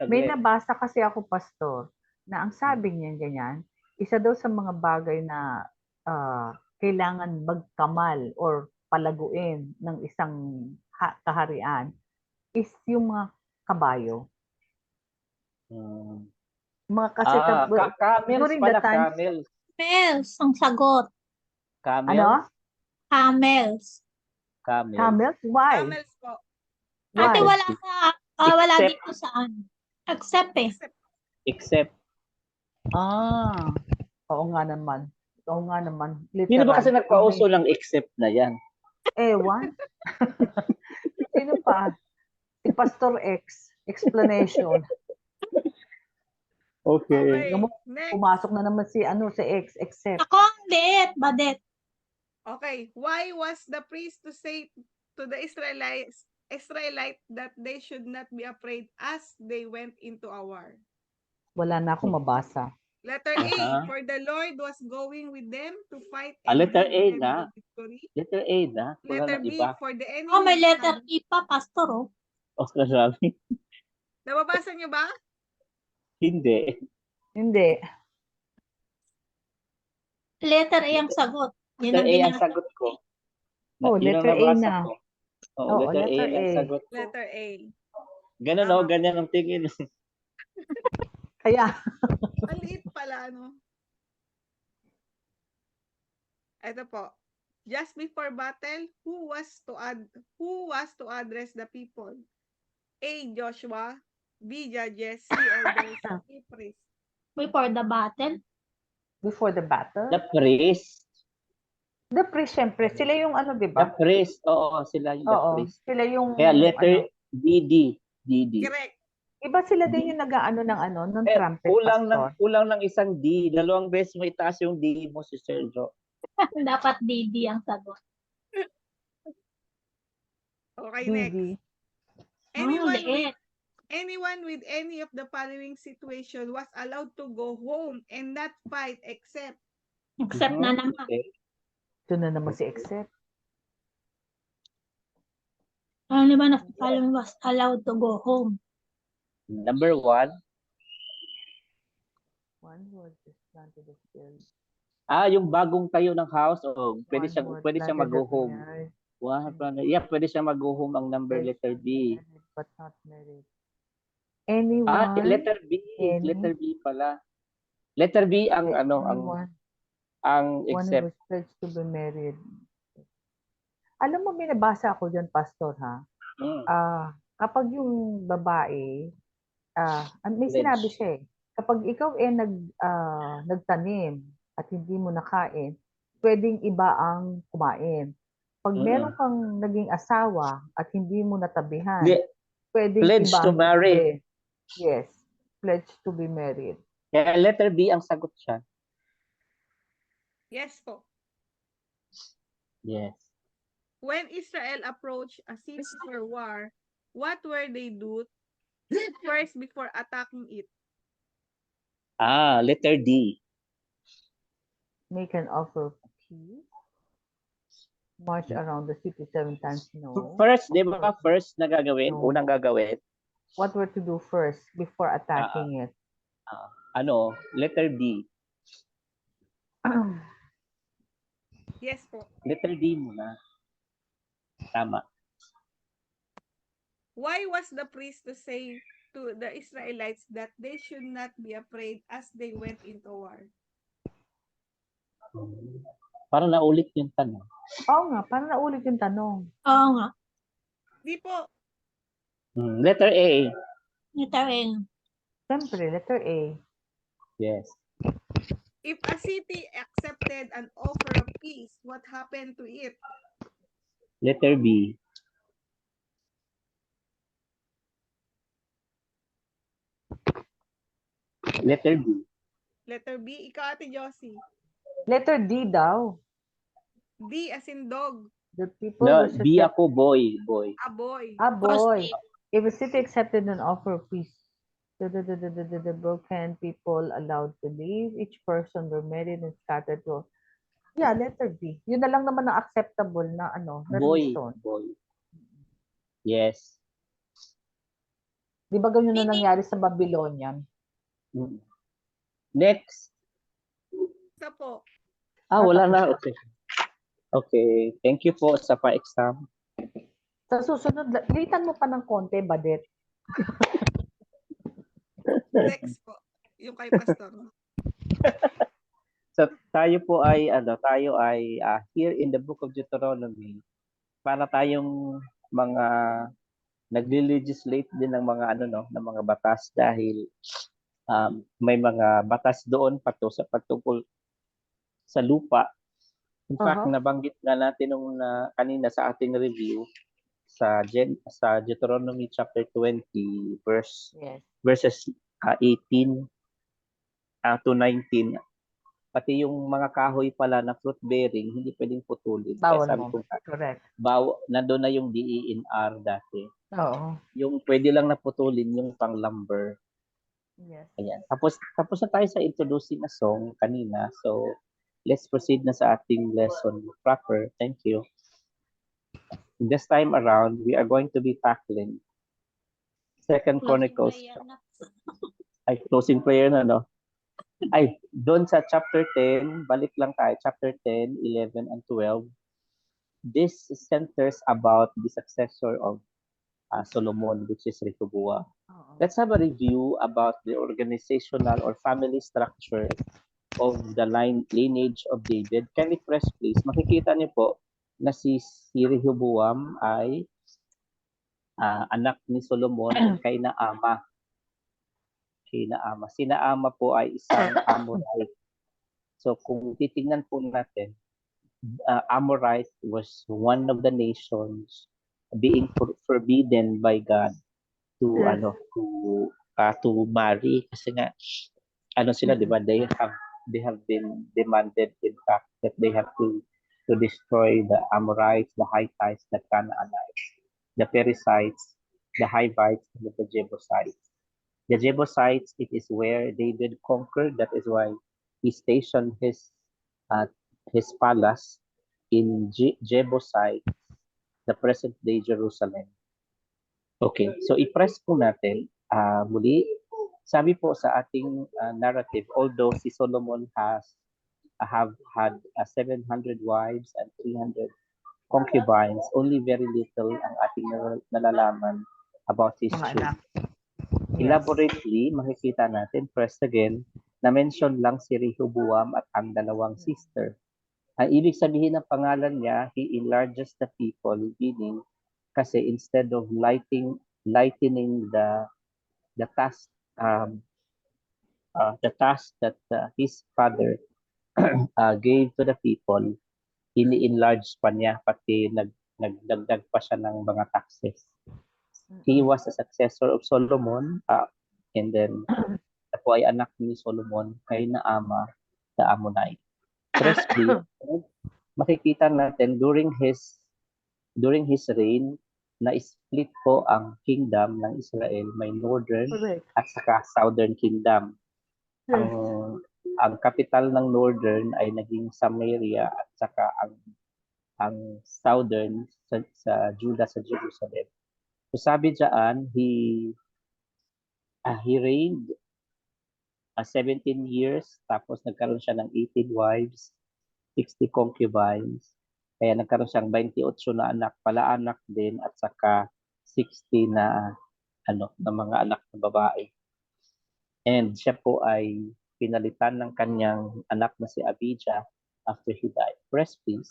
may Saglit. nabasa kasi ako, Pastor, na ang sabi niya ganyan, isa daw sa mga bagay na kailangan magkamal or palaguin ng isang kaharian is yung mga kabayo. Mga kasi Camels during pala, the time, camels. Camels ang sagot. Camels? ano? Camels. Camels. Camels? Why? Camels po. Ate, Why? wala Except- dito saan. Except eh. Except. Oo nga naman. Oo nga naman. Sino ba kasi Literal. nagpauso ng except na yan? Ewan. Sino pa? Si Pastor X. Explanation. Okay, Okay. next. Pumasok na naman si X. Except. Ako ang liit, badet. Okay, why was the priest to say to the Israelite that they should not be afraid as they went into a war? Wala na akong mabasa. Letter A, Aha. for the Lord was going with them to fight Letter give them A na. the victory. Letter A na. Wala Letter na B, iba. for the enemy. Oh, may letter E pa, pastor oh. Grabe. Nababasa niyo ba? Hindi. Hindi. Letter A ang sagot. Yun Letter ang A ang binasa. sagot ko. Oh, Yun ang letter A nabasa na. ko. Oo, Letter A letter ang A. sagot ko. Letter A. Ganun Tama. ganyan ang tingin. Kaya, Maliit pala, no? Ito po. Just before battle, who was to address the people? A. Joshua, B. Judges, C. Elders, D. Priest. Before the battle. before the battle, The priest. the priest, syempre, sila yung The di ba? priest. Oo, sila yung the Oo, priest. sila yung, Kaya letter DD. Correct. iba sila din yung nag-aano ng trumpet, Pastor. Kulang ng isang D. Dalawang beses mo itaas yung D mo, si Sergio. Dapat DD ang sagot. Okay, DD. next. Ang liit. Anyone with any of the following situation was allowed to go home and not fight except Except na naman. Okay. Ito na naman si Except. Anyone of the following was allowed to go home. Number 1. One word is planted the field. Yung bagong tayo ng house. Pwede One siyang word pwede siyang planted the mag-go-home. vineyard, Yeah, pwede siyang mag-go-home ang number letter B. married but not married. Anyone, Letter B. any- Letter B pala. Letter B ang anyone, ang one who except. was pledged to be married. Alam mo, may nabasa ako dyan, Pastor, ha? Kapag yung babae, may Pledge. sinabi siya eh, kapag ikaw nagtanim at hindi mo nakain, pwedeng iba ang kumain. Pag meron kang naging asawa at hindi mo natabihan, pwedeng Pledge iba to ang marry. tabi. Yes, pledge to be married. Kaya letter B ang sagot siya. yes po. Yes. When Israel approached a city for war, what were they do first before attacking it? Letter D. Make an offer of peace. March around the city 7 times. No. First, di ba? First na gagawin, No. unang gagawin, What were to do first before attacking it? letter B. Yes po. Letter D muna. Tama. Why was the priest to say to the Israelites that they should not be afraid as they went into war? Parang naulit yung tanong. Oo nga, parang naulit yung tanong. Oo nga. Di po. Letter A. Letter A. Siyempre, letter A. Yes. If a city accepted an offer of peace, what happened to it? Letter B. Letter B. Letter B, ikaw Ate Josie. Letter D daw. D as in dog. The people No, who B ako, boy. A boy. boy. Prostate. If a city accepted an offer of peace, the broken people allowed to leave, each person were married and scattered to. Yeah, letter B. Yun na lang naman ang acceptable na na Boy. reason. Boy. Yes. Di ba ganyan na nangyari sa Babylonian? Next. Isa po. Wala na. Okay. Okay. Thank you po sa pa-exam. Sa susunod, litan mo pa ng konti, Badet. Next po. Yung kay Pastor. So tayo po ay here in the book of Deuteronomy para tayong mga nagle-legislate din ng mga ng mga batas dahil may mga batas doon patungkol sa lupa. In fact, nabanggit nga natin nung kanina sa ating review sa Deuteronomy chapter 20 verses 18 to 19. Pati yung mga kahoy pala na fruit bearing, hindi pwedeng putulin. Bawal Kaya sabi mo. ko, Correct. nandun na yung DENR dati. Oo. Yung pwede lang naputulin yung pang lumber. Yes. Ayan. Tapos na tayo sa introducing a song kanina. So, let's proceed na sa ating lesson proper. Thank you. This time around, we are going to be tackling Second Chronicles. Closing prayer na, no? Doon sa chapter 10, balik lang tayo. Chapter 10, 11, and 12. This centers about the successor of Solomon, which is Rehoboam. Let's have a review about the organizational or family structure of the lineage of David. Can you press please? Makikita niyo po na si Rehoboam ay anak ni Solomon kay Naama. Si Naama po ay isang Amorite. So kung titingnan po natin, Amorite was one of the nations being forbidden by God to to marry kasi nga sila, di ba, they have been demanded in fact that they have to destroy the Amorites, the Hittites, the Canaanites, the Perizzites, the Hivites, and the Jebusites. The Jebusites, it is where David conquered. That is why he stationed his palace in Jebusite, the present-day Jerusalem. Okay, so i-press po natin muli. Sabi po sa ating narrative, although si Solomon have had 700 wives and 300 concubines, only very little ang ating nalalaman about his children. Elaborately, makikita natin, press again, na-mention lang si Rehoboam at ang dalawang sister. Ang ibig sabihin ng pangalan niya, he enlarges the people, meaning kasi instead of lightening the task that his father gave to the people, ini-enlarge pa niya, pati nagdagdag pa siya ng mga taxes. He was a successor of Solomon, and then ako ay anak ni Solomon kay Naama, the Ammonite. Firstly, makikita natin during his reign na split po ang kingdom ng Israel, may northern at saka southern kingdom. ang capital ng northern ay naging Samaria at saka ang southern sa Judah sa Jerusalem. So sabi diyan, he reigned 17 years, tapos nagkaroon siya ng 18 wives, 60 concubines, kaya nagkaroon siyang 28 na anak, pala-anak din, at saka 60 na mga anak na babae. And siya po ay pinalitan ng kanyang anak na si Abijah after he died. Press please.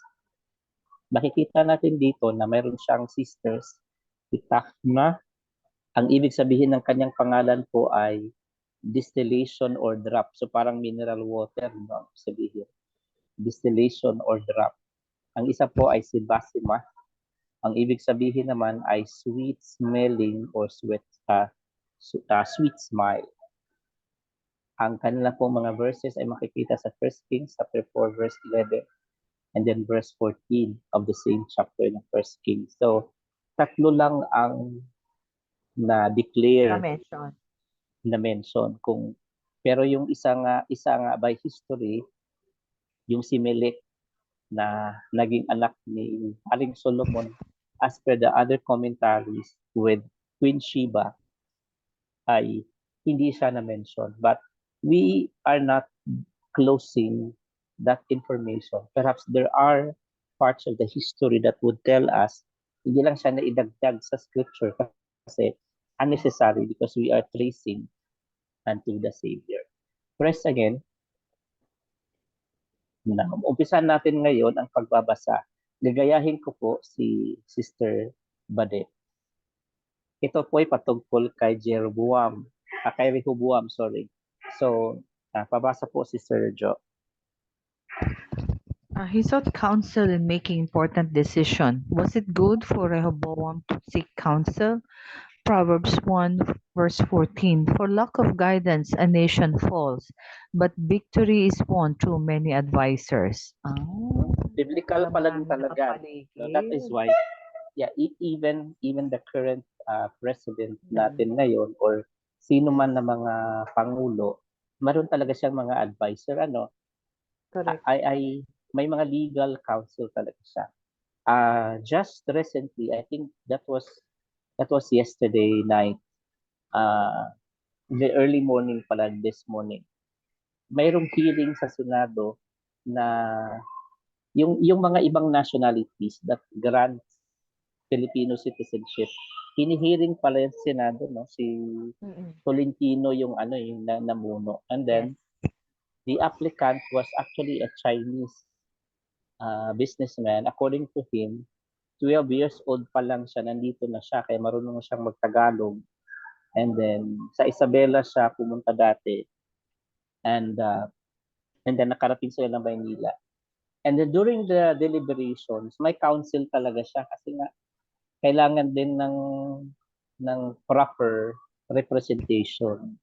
Makikita natin dito na mayroon siyang sisters, si Tahma. Ang ibig sabihin ng kanyang pangalan po ay distillation or drop. So parang mineral water, no? Sabihin. Distillation or drop. Ang isa po ay si Basima. Ang ibig sabihin naman ay sweet smelling or sweet smile. Ang kanila po mga verses ay makikita sa 1 Kings chapter 4 verse 11 and then verse 14 of the same chapter ng 1 Kings. So tatlo lang ang na-declare na mention pero yung isa nga by history, yung si Melech na naging anak ni Haring Solomon, as per the other commentaries with Queen Sheba, ay hindi siya na-mention. But we are not closing that information. Perhaps there are parts of the history that would tell us, hindi lang siya naidagdag sa scripture kasi unnecessary because we are tracing unto the Savior. Press again. Umpisan natin ngayon ang pagbabasa. Gagayahin ko po si Sister Bade. Ito po ay patungkol kay kay Rehoboam, sorry. So, pabasa po Sister Jo. He sought counsel in making important decision. Was it good for Rehoboam to seek counsel? Proverbs 1 verse 14, for lack of guidance a nation falls, but victory is won through many advisors. Biblical pala din talaga. So that is why, even the current president natin ngayon or sino man na mga pangulo, meron talaga siyang mga advisor. Correct. May mga legal counsel talaga siya. Just recently, I think that was yesterday night, the early morning pala this morning, mayroong hearing sa Senado na yung mga ibang nationalities that grant Filipino citizenship, hinihiring pala yung Senado, no? Si Tolentino yung namuno. And then, the applicant was actually a Chinese businessman. According to him, 12 years old pa lang siya, nandito na siya, kaya marunong siyang magtagalog. And then, sa Isabela siya pumunta dati. And then, nakarating sila ng Maynila. And then, during the deliberations, may counsel talaga siya kasi nga, kailangan din ng proper representation.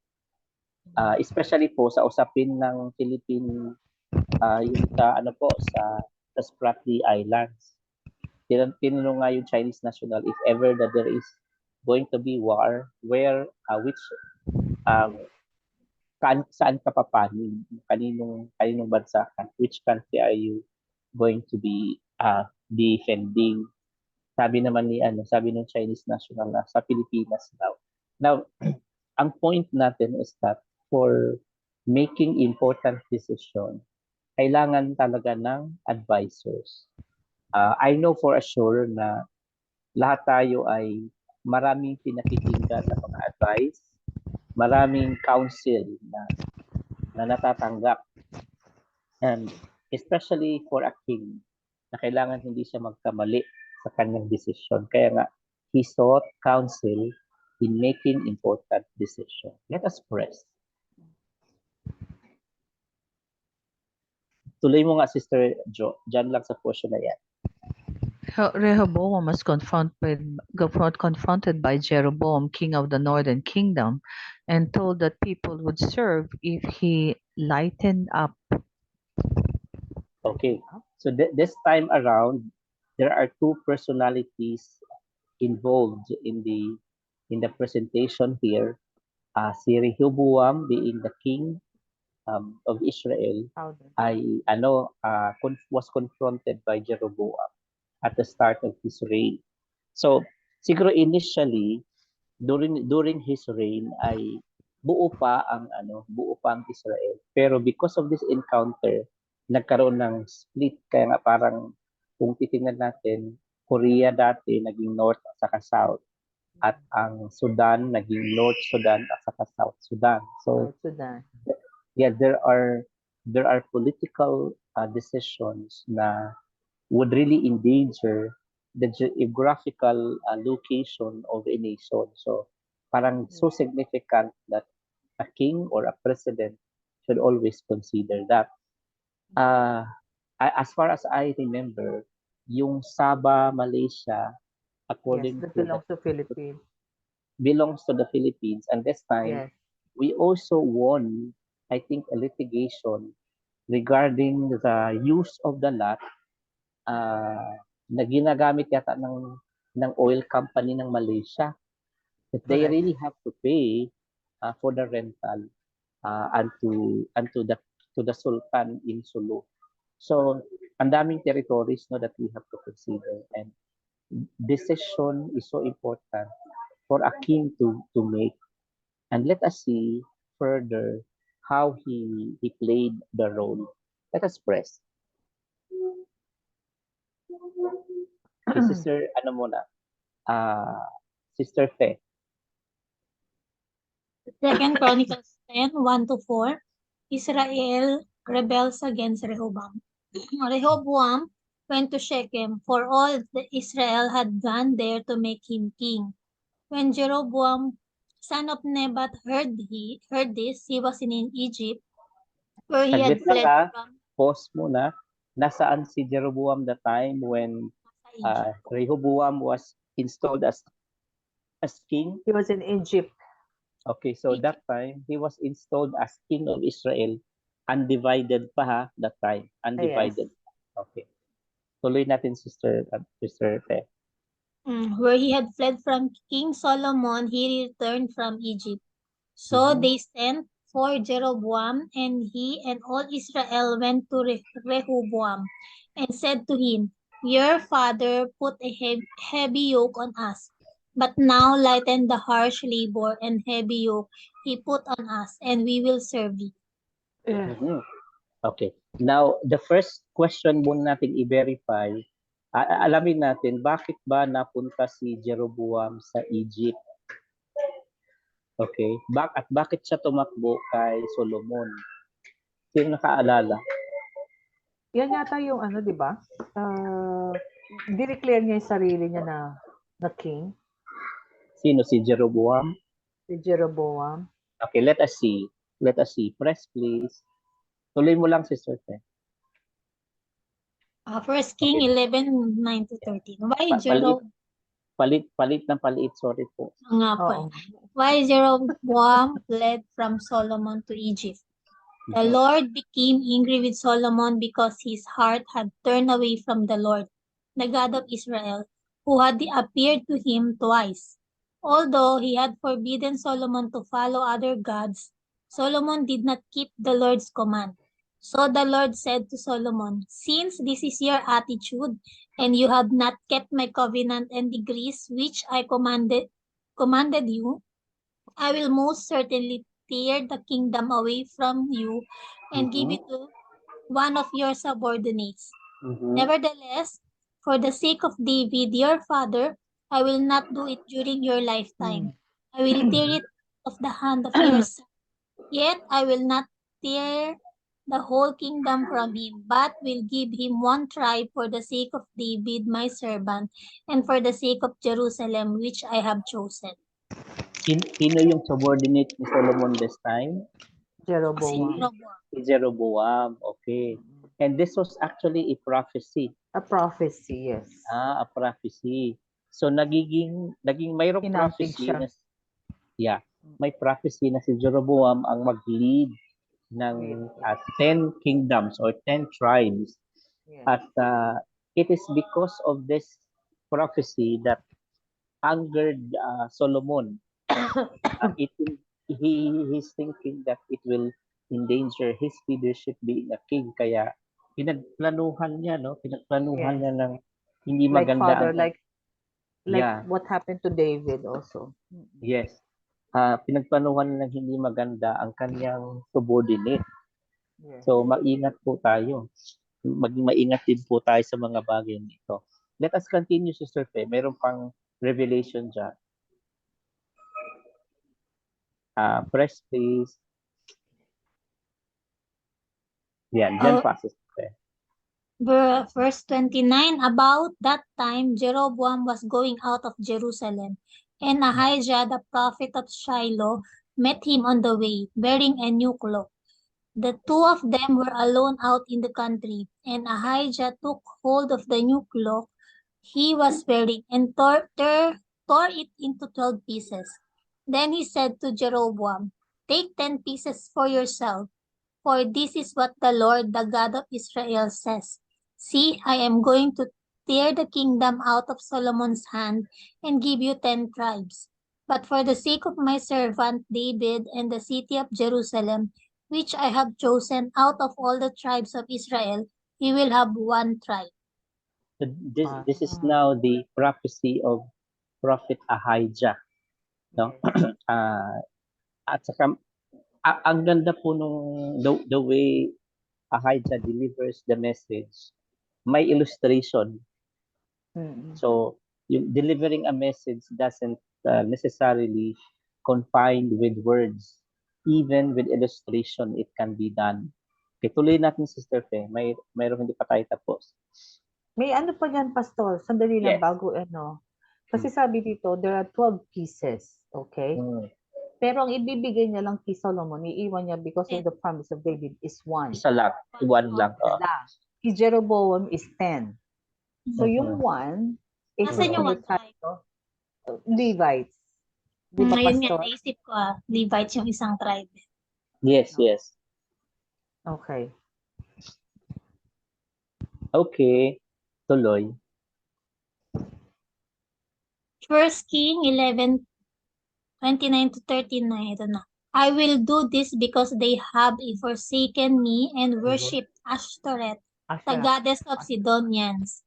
Especially po sa usapin ng Philippine, yung sa Spratly Islands. Tinanong nga yung Chinese national if ever that there is going to be war, where saan ka papanin, kaninong bansa ka, which country are you going to be defending. Sabi naman sabi ng Chinese national na sa Pilipinas daw. Now, ang point natin is that for making important decision, kailangan talaga ng advisors. I know for sure na lahat tayo ay maraming pinakikinggan na mga advice, maraming counsel na natatanggap. And especially for a king, na kailangan hindi siya magkamali sa kanyang decision. Kaya nga, he sought counsel in making important decision. Let us pray. Tuloy mo nga, Sister Jo. Diyan lang sa portion na yan. Rehoboam was confronted by Jeroboam, king of the northern kingdom, and told that people would serve if he lightened up. Okay, so this time around, there are two personalities involved in the presentation here. Si Rehoboam being the king, of Israel How then? was confronted by Jeroboam at the start of his reign. So siguro initially during his reign ay buo pa ang Israel. Pero because of this encounter, nagkaroon ng split. Kaya nga parang kung titingnan natin, Korea dati naging North at saka South. At ang Sudan naging North Sudan at saka South Sudan. So South Sudan. yeah, there are political decisions na would really endanger the geographical location of a nation. So parang so significant that a king or a president should always consider that. As far as I remember, yung Sabah, Malaysia, Yes, according that to belongs to Philippines. belongs to the Philippines, and this time Yes. we also won, I think, a litigation regarding the use of the lot na ginagamit yata ng oil company ng Malaysia. That they Correct. really have to pay for the rental unto the Sultan in Sulu. So, ang daming territories no that we have to consider, and decision is so important for a king to make. And let us see further how he played the role. Let us press. Okay, sister, Sister Fe. 2 Chronicles 10:1-4, Israel rebels against Rehoboam. Rehoboam went to Shechem, for all the Israel had gone there to make him king. When Jeroboam, son of Nebat, heard this, he was in Egypt, where he had Saglit lang fled from pause muna. Nasaan si Jeroboam the time when Egypt. Rehoboam was installed as king? He was in Egypt. Okay, so that time he was installed as king of Israel. Undivided pa that time. Undivided. Okay. Tuloy natin, Sister Fe. Where he had fled from King Solomon, he returned from Egypt. So they sent for Jeroboam, and he and all Israel went to Rehoboam and said to him, "Your father put a heavy yoke on us, but now lighten the harsh labor and heavy yoke he put on us, and we will serve thee." Okay. Now, the first question muna natin i-verify, alamin natin, bakit ba napunta si Jeroboam sa Egypt? Okay. At bakit siya tumakbo kay Solomon? Sino nakaalala? Yan yata yung di ba? Dineclare niya yung sarili niya na king. Sino? Si Jeroboam? Si Jeroboam. Okay, let us see. Let us see. Press, please. Tuloy mo lang, Sister Fe. 1 King 11:9-13. Why Jeroboam? Palit ng palit. Sorry po. Nga po. Why Jeroboam fled from Solomon to Egypt? The Lord became angry with Solomon because his heart had turned away from the Lord, the God of Israel, who had appeared to him twice. Although he had forbidden Solomon to follow other gods, Solomon did not keep the Lord's command. So the Lord said to Solomon, "Since this is your attitude, and you have not kept my covenant and decrees which I commanded you, I will most certainly tear the kingdom away from you and give it to one of your subordinates. Nevertheless, for the sake of David, your father, I will not do it during your lifetime. I will tear it off the hand of your son. Yet I will not tear the whole kingdom from him, but will give him one tribe for the sake of David, my servant, and for the sake of Jerusalem, which I have chosen." Sino yung subordinate ni Solomon this time? Jeroboam. Si Jeroboam. Okay. And this was actually a prophecy. A prophecy, yes. A prophecy. So naging mayroong prophecy na, may prophecy na si Jeroboam ang mag-lead ng 10 kingdoms or 10 tribes. Yes. At it is because of this prophecy that angered Solomon. He's thinking that it will endanger his leadership being a king. Kaya pinagplanuhan niya, no? Pinagplanuhan Yes. niya ng hindi Like maganda father, ang like yeah, what happened to David also. yes. Pinagplanuhan ng hindi maganda ang kanyang subordinate. Yes. So maingat po tayo. Maging maingat din po tayo sa mga bagay nito. Let us continue, Sister Fe. Meron pang revelation dyan. Press please. Yan, dyan pa, Sister Fe. Verse 29, about that time, Jeroboam was going out of Jerusalem, and Ahijah, the prophet of Shiloh, met him on the way, bearing a new cloak. The two of them were alone out in the country, and Ahijah took hold of the new cloak he was wearing and tore it into 12 pieces. Then he said to Jeroboam, take 10 pieces for yourself, for this is what the Lord, the God of Israel, says. See, I am going to tear the kingdom out of Solomon's hand and give you 10 tribes. But for the sake of my servant David and the city of Jerusalem, which I have chosen out of all the tribes of Israel, he will have one tribe. So this is now the prophecy of Prophet Ahijah. No? At saka, ang ganda po nung the way Ahijah delivers the message, may illustration. So, yung delivering a message doesn't necessarily confined with words. Even with illustration, it can be done. Okay, tuloy natin, Sister Fe. Mayroon hindi pa tayo tapos. May ano pa yan, Pastor? Sandali lang Yes. bago ano. Kasi sabi dito, there are 12 pieces. Okay? Pero ang ibibigay niya lang kay Solomon, iiwan niya because of the promise of David is one. Isa lang. One lang. Si Jeroboam is 10. So yung one, is Nasaan yung the one tribe? Levites. Di ba, Ngayon nga Pastor? naisip ko, Levites yung isang tribe. Yes, yes. Okay. Okay. Tuloy. First King 11:29 to 39. Ito na. I will do this because they have forsaken me and worshipped Ashtoreth, the goddess of Sidonians,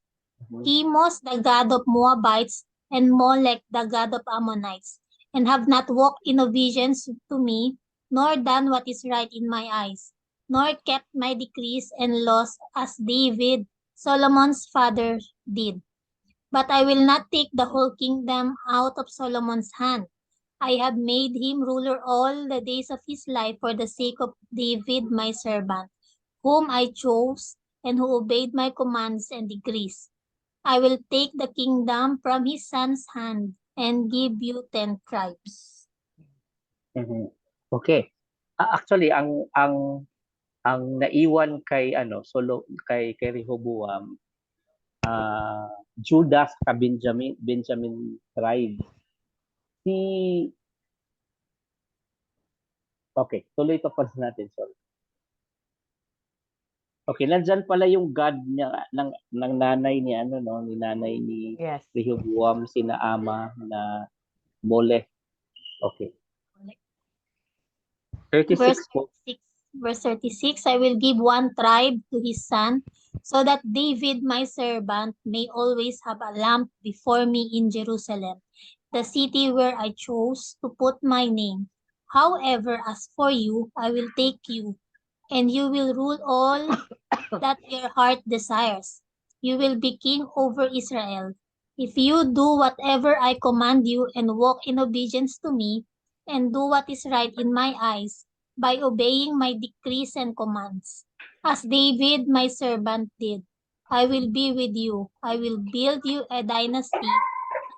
Chemos, the god of Moabites, and Molech, the god of Ammonites, and have not walked in obedience to me, nor done what is right in my eyes, nor kept my decrees and laws as David, Solomon's father, did. But I will not take the whole kingdom out of Solomon's hand. I have made him ruler all the days of his life for the sake of David my servant, whom I chose and who obeyed my commands and decrees. I will take the kingdom from his son's hand and give you 10 tribes. Okay. Actually, ang naiwan kay kay Rehoboam, Judah sa Benjamin tribe. Okay, tuloy to pa natin, sorry. Okay, nandyan pala yung God niya ng nanay ni ni nanay ni Rehoboam, sina ama na Molech. Okay. 36 po. Verse 36, I will give one tribe to his son, so that David my servant may always have a lamp before me in Jerusalem, the city where I chose to put my name. However, as for you, I will take you, and you will rule all that your heart desires. You will be king over Israel. If you do whatever I command you and walk in obedience to me, and do what is right in my eyes, by obeying my decrees and commands, as David my servant did, I will be with you. I will build you a dynasty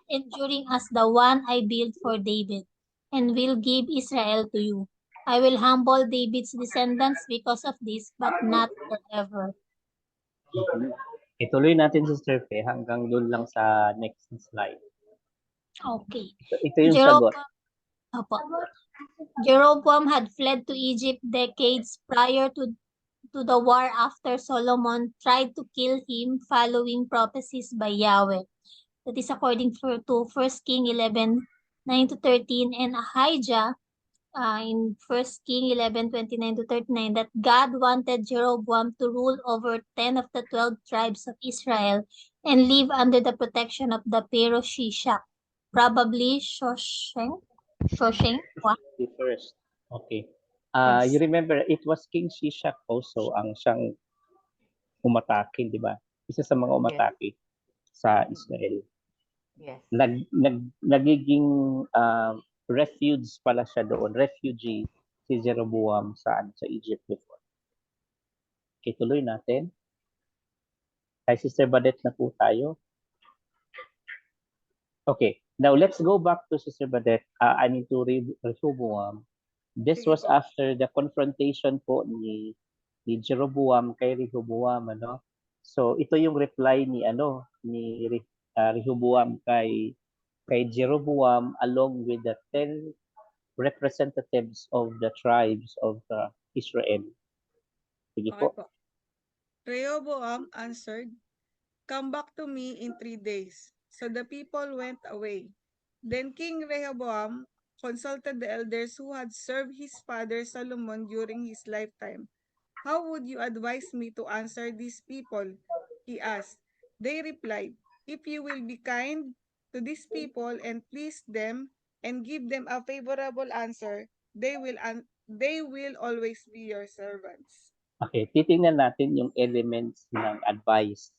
enduring as the one I built for David, and will give Israel to you. I will humble David's descendants because of this, but not forever. Ituloy natin, Sister Fe, hanggang doon lang sa next slide. Okay. Ito yung sagot. Jeroboam had fled to Egypt decades prior to the war after Solomon tried to kill him following prophecies by Yahweh. That is according to 1 King 11:9 to 13. And Ahijah in 1 King 11:29 to 39 that God wanted Jeroboam to rule over 10 of the 12 tribes of Israel and live under the protection of the Pharaoh Shishak, probably Shosheng. What? The first. Okay. Yes. You remember, it was King Shishak also ang siyang umatake, di ba? Isa sa mga umatake sa Israel. Yes. Nagiging refuge pala siya doon, refugee si Jeroboam sa Egypt before. Okay, tuloy natin. Kay Sister Badet na po tayo. Okay, now let's go back to Sister Badet. To Rehoboam. This Sige was po. after the confrontation po ni Jeroboam kay Rehoboam, ano? So ito yung reply ni Rehoboam kay Jeroboam along with the 10 representatives of the tribes of Israel. Sige Okay po. po. Rehoboam answered, "Come back to me in 3 days." So the people went away. Then King Rehoboam consulted the elders who had served his father Solomon during his lifetime. "How would you advise me to answer these people?" he asked. They replied, "If you will be kind to these people and please them and give them a favorable answer, they will always be your servants." Okay, titingnan natin yung elements ng advice.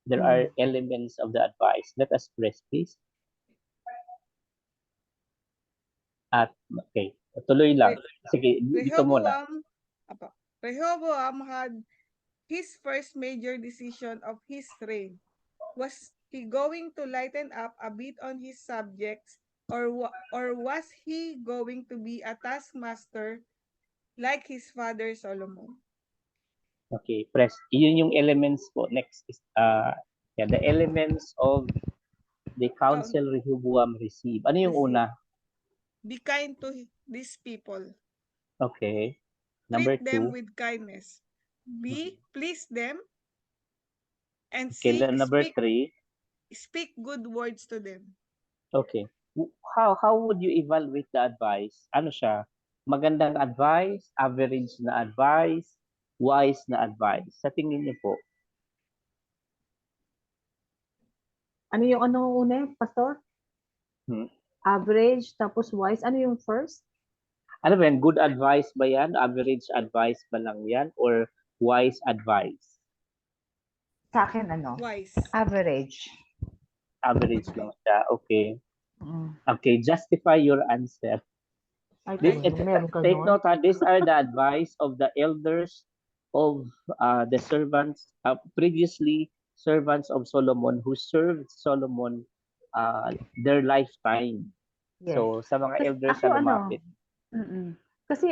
There are elements of the advice. Let us press, please. Okay, tuloy lang. Sige, dito muna. Rehoboam had his first major decision of his reign. Was he going to lighten up a bit on his subjects, or was he going to be a taskmaster like his father Solomon? Okay, press. Yun yung elements po. Next is the elements of the counsel Rehoboam received. Ano yung una? Be kind to these people. Okay. Number Treat them 2. with kindness. Please them, and Okay, number 3. speak good words to them. Okay. How would you evaluate the advice? Ano siya? Magandang advice, average na advice, wise na advice. Sa tingin niyo po? Ano yung una, Pastor? Average, tapos wise. Ano yung first? Ano ba yan? Good advice ba yan? Average advice ba lang yan? Or wise advice? Sa akin, Wise. Average. Average lang siya. Okay. Mm. Okay, justify your answer. Take note, these are the advice of the elders of the servants, previously servants of Solomon who served Solomon their lifetime. Yes. So, sa mga elders Ako, na lumapit. Kasi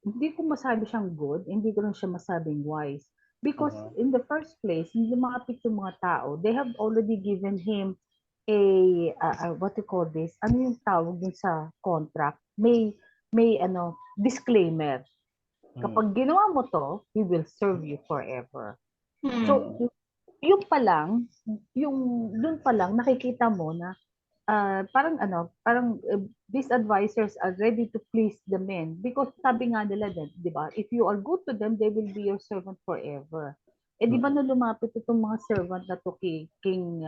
hindi ko masabi siyang good, hindi ko rin siya masabing wise. Because in the first place, yung lumapit yung mga tao, they have already given him what you call this? Ano yung tawag dun sa contract? May disclaimer. Kapag ginawa mo to, we will serve you forever. So, yung dun pa lang nakikita mo na these advisors are ready to please the men because sabi nga nila din, di ba, if you are good to them, they will be your servant forever. Eh di ba nung lumapit itong mga servant na to kay King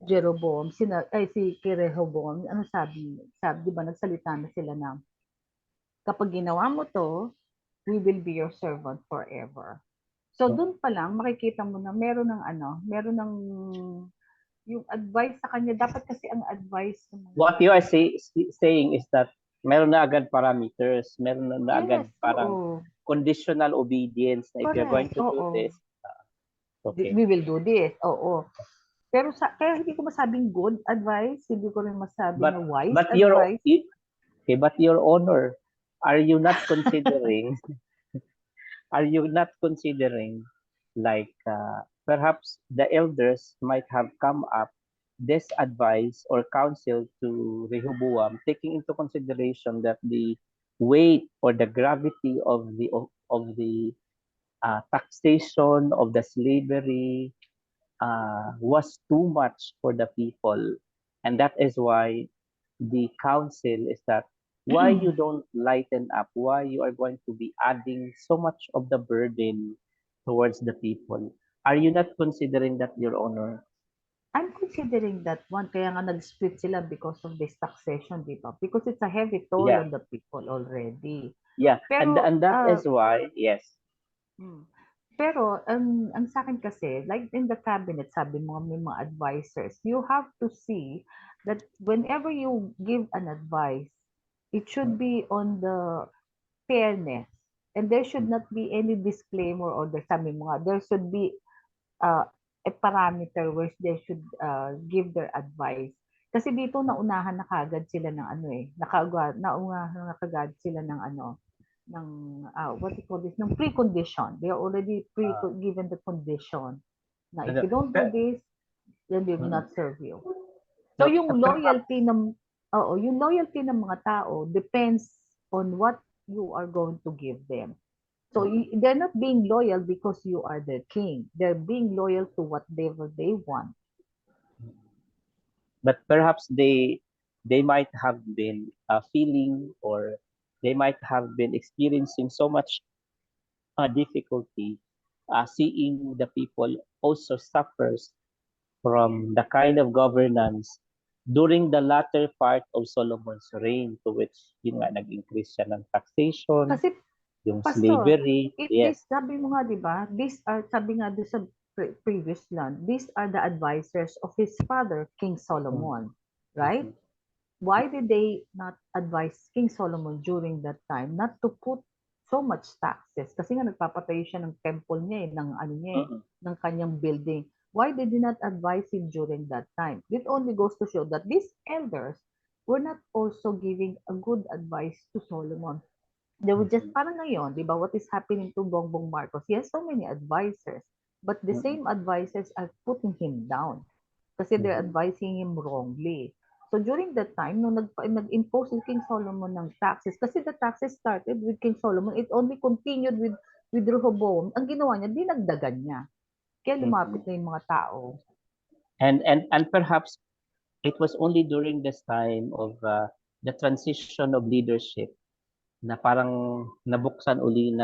Jeroboam, si Rehoboam, ano sabi, di ba, nagsalita na sila na kapag ginawa mo to, we will be your servant forever. So doon pa lang makikita mo na meron ng yung advice sa kanya, dapat kasi ang advice What you are saying is that meron na agad parameters, meron na agad parang conditional obedience na if you're going to do this, okay. We will do this. Oo. Pero kaya hindi ko masabing good advice, hindi ko rin masabing wise advice. But your honor, are you not considering like perhaps the elders might have come up this advice or counsel to Rehoboam, taking into consideration that the weight or the gravity of the taxation of the slavery was too much for the people, and that is why the counsel is that why you don't lighten up, why you are going to be adding so much of the burden towards the people? Are you not considering that, Your Honor? I'm considering that one, kaya nga nag-split sila because of this taxation, di ba? Because it's a heavy toll Yeah, on the people already. yeah, Pero, and that is why, yes. mm, pero ang sa akin kasi, like in the cabinet, sabi mo may mga advisors, you have to see that whenever you give an advice, it should be on the fairness. And there should not be any disclaimer or the sabi mo nga, there should be a parameter where they should give their advice. Kasi dito naunahan na kagad sila ng ano eh, naunahan na kagad sila ng ano, ng what do you call this, ng precondition. They are already given the condition na if Ano, you don't do pe- this, then they will mm, not serve you. So no, yung perhaps, loyalty ng yung loyalty ng mga tao depends on what you are going to give them. So they're not being loyal because you are their king. They're being loyal to whatever they want. but perhaps they might have been feeling, or they might have been experiencing so much difficulty seeing the people also suffers from the kind of governance during the latter part of Solomon's reign, to which yun nga nag-increase siya ng taxation, Kasi yung Pastor, slavery. if Yes. this, sabi mo nga, di ba, these are, sabi nga doon sa previous land, these are the advisors of his father, King Solomon, right? Mhm. Why did they not advise King Solomon during that time not to put so much taxes? Kasi nga nagpapatayo siya ng temple niya ng ano niya Mhm. ng kanyang building. Why did they not advise him during that time? It only goes to show that these elders were not also giving a good advice to Solomon. They were just, Mhm. parang ngayon, di ba, what is happening to Bongbong Marcos? He has so many advisors, but the Mhm. same advisors are putting him down kasi they're Mhm. advising him wrongly. So during that time, nung nag-impose si King Solomon ng taxes, kasi the taxes started with King Solomon, it only continued with Rehoboam. Ang ginawa niya, dinagdagan niya. Kaya lumapit na yung mga tao. And perhaps it was only during this time of the transition of leadership na parang nabuksan uli Oo,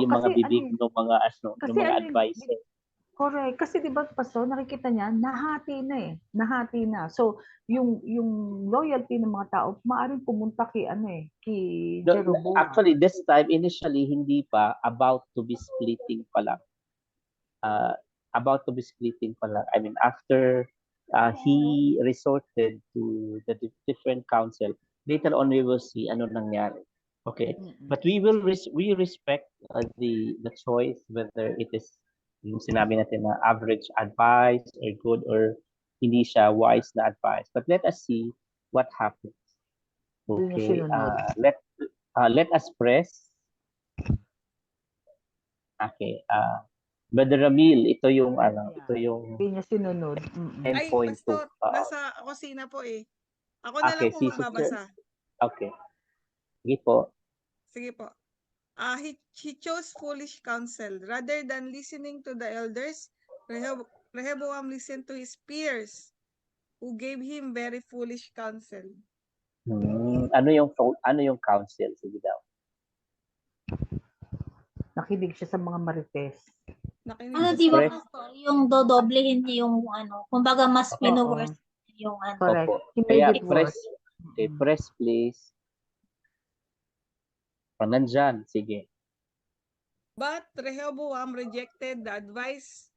yung mga kasi bibig ng mga ng kasi mga ano advisor. correct. Kasi 'di ba Pastor, nakikita niya nahati na eh, nahati na. So yung loyalty ng mga tao maaaring pumunta kay ano eh, kay Jeroboam. Actually, this time, initially, hindi pa, about to be splitting pa lang. I mean, after he resorted to the different council, later on we will see ano nangyari. Okay, Mm-mm. but we respect the choice, whether it is yung sinabi natin na average advice or good, or hindi siya wise na advice. But let us see what happens. Doon niya Okay, sinunod. let us press. Okay, Brother Ramil, ito yung Hindi niya sinunod. Mm-mm. Ay, 10.2. Pastor, nasa kusina po eh. Ako na Okay, lang po si Sister. magbabasa. Okay. Sige po. Sige po. He chose foolish counsel. Rather than listening to the elders, Rehoboam listened to his peers, who gave him very foolish counsel. Ano yung counsel? Sige daw. Nakinig siya sa mga marites. Nakinig Ano, siya di sa ba, Express. Pastor? Yung dodoblehin niya yung ano, kumbaga mas minowers yung ano. Correct. Opo. He made Kaya it worse. press please. Nandyan. Sige. But Rehoboam rejected the advice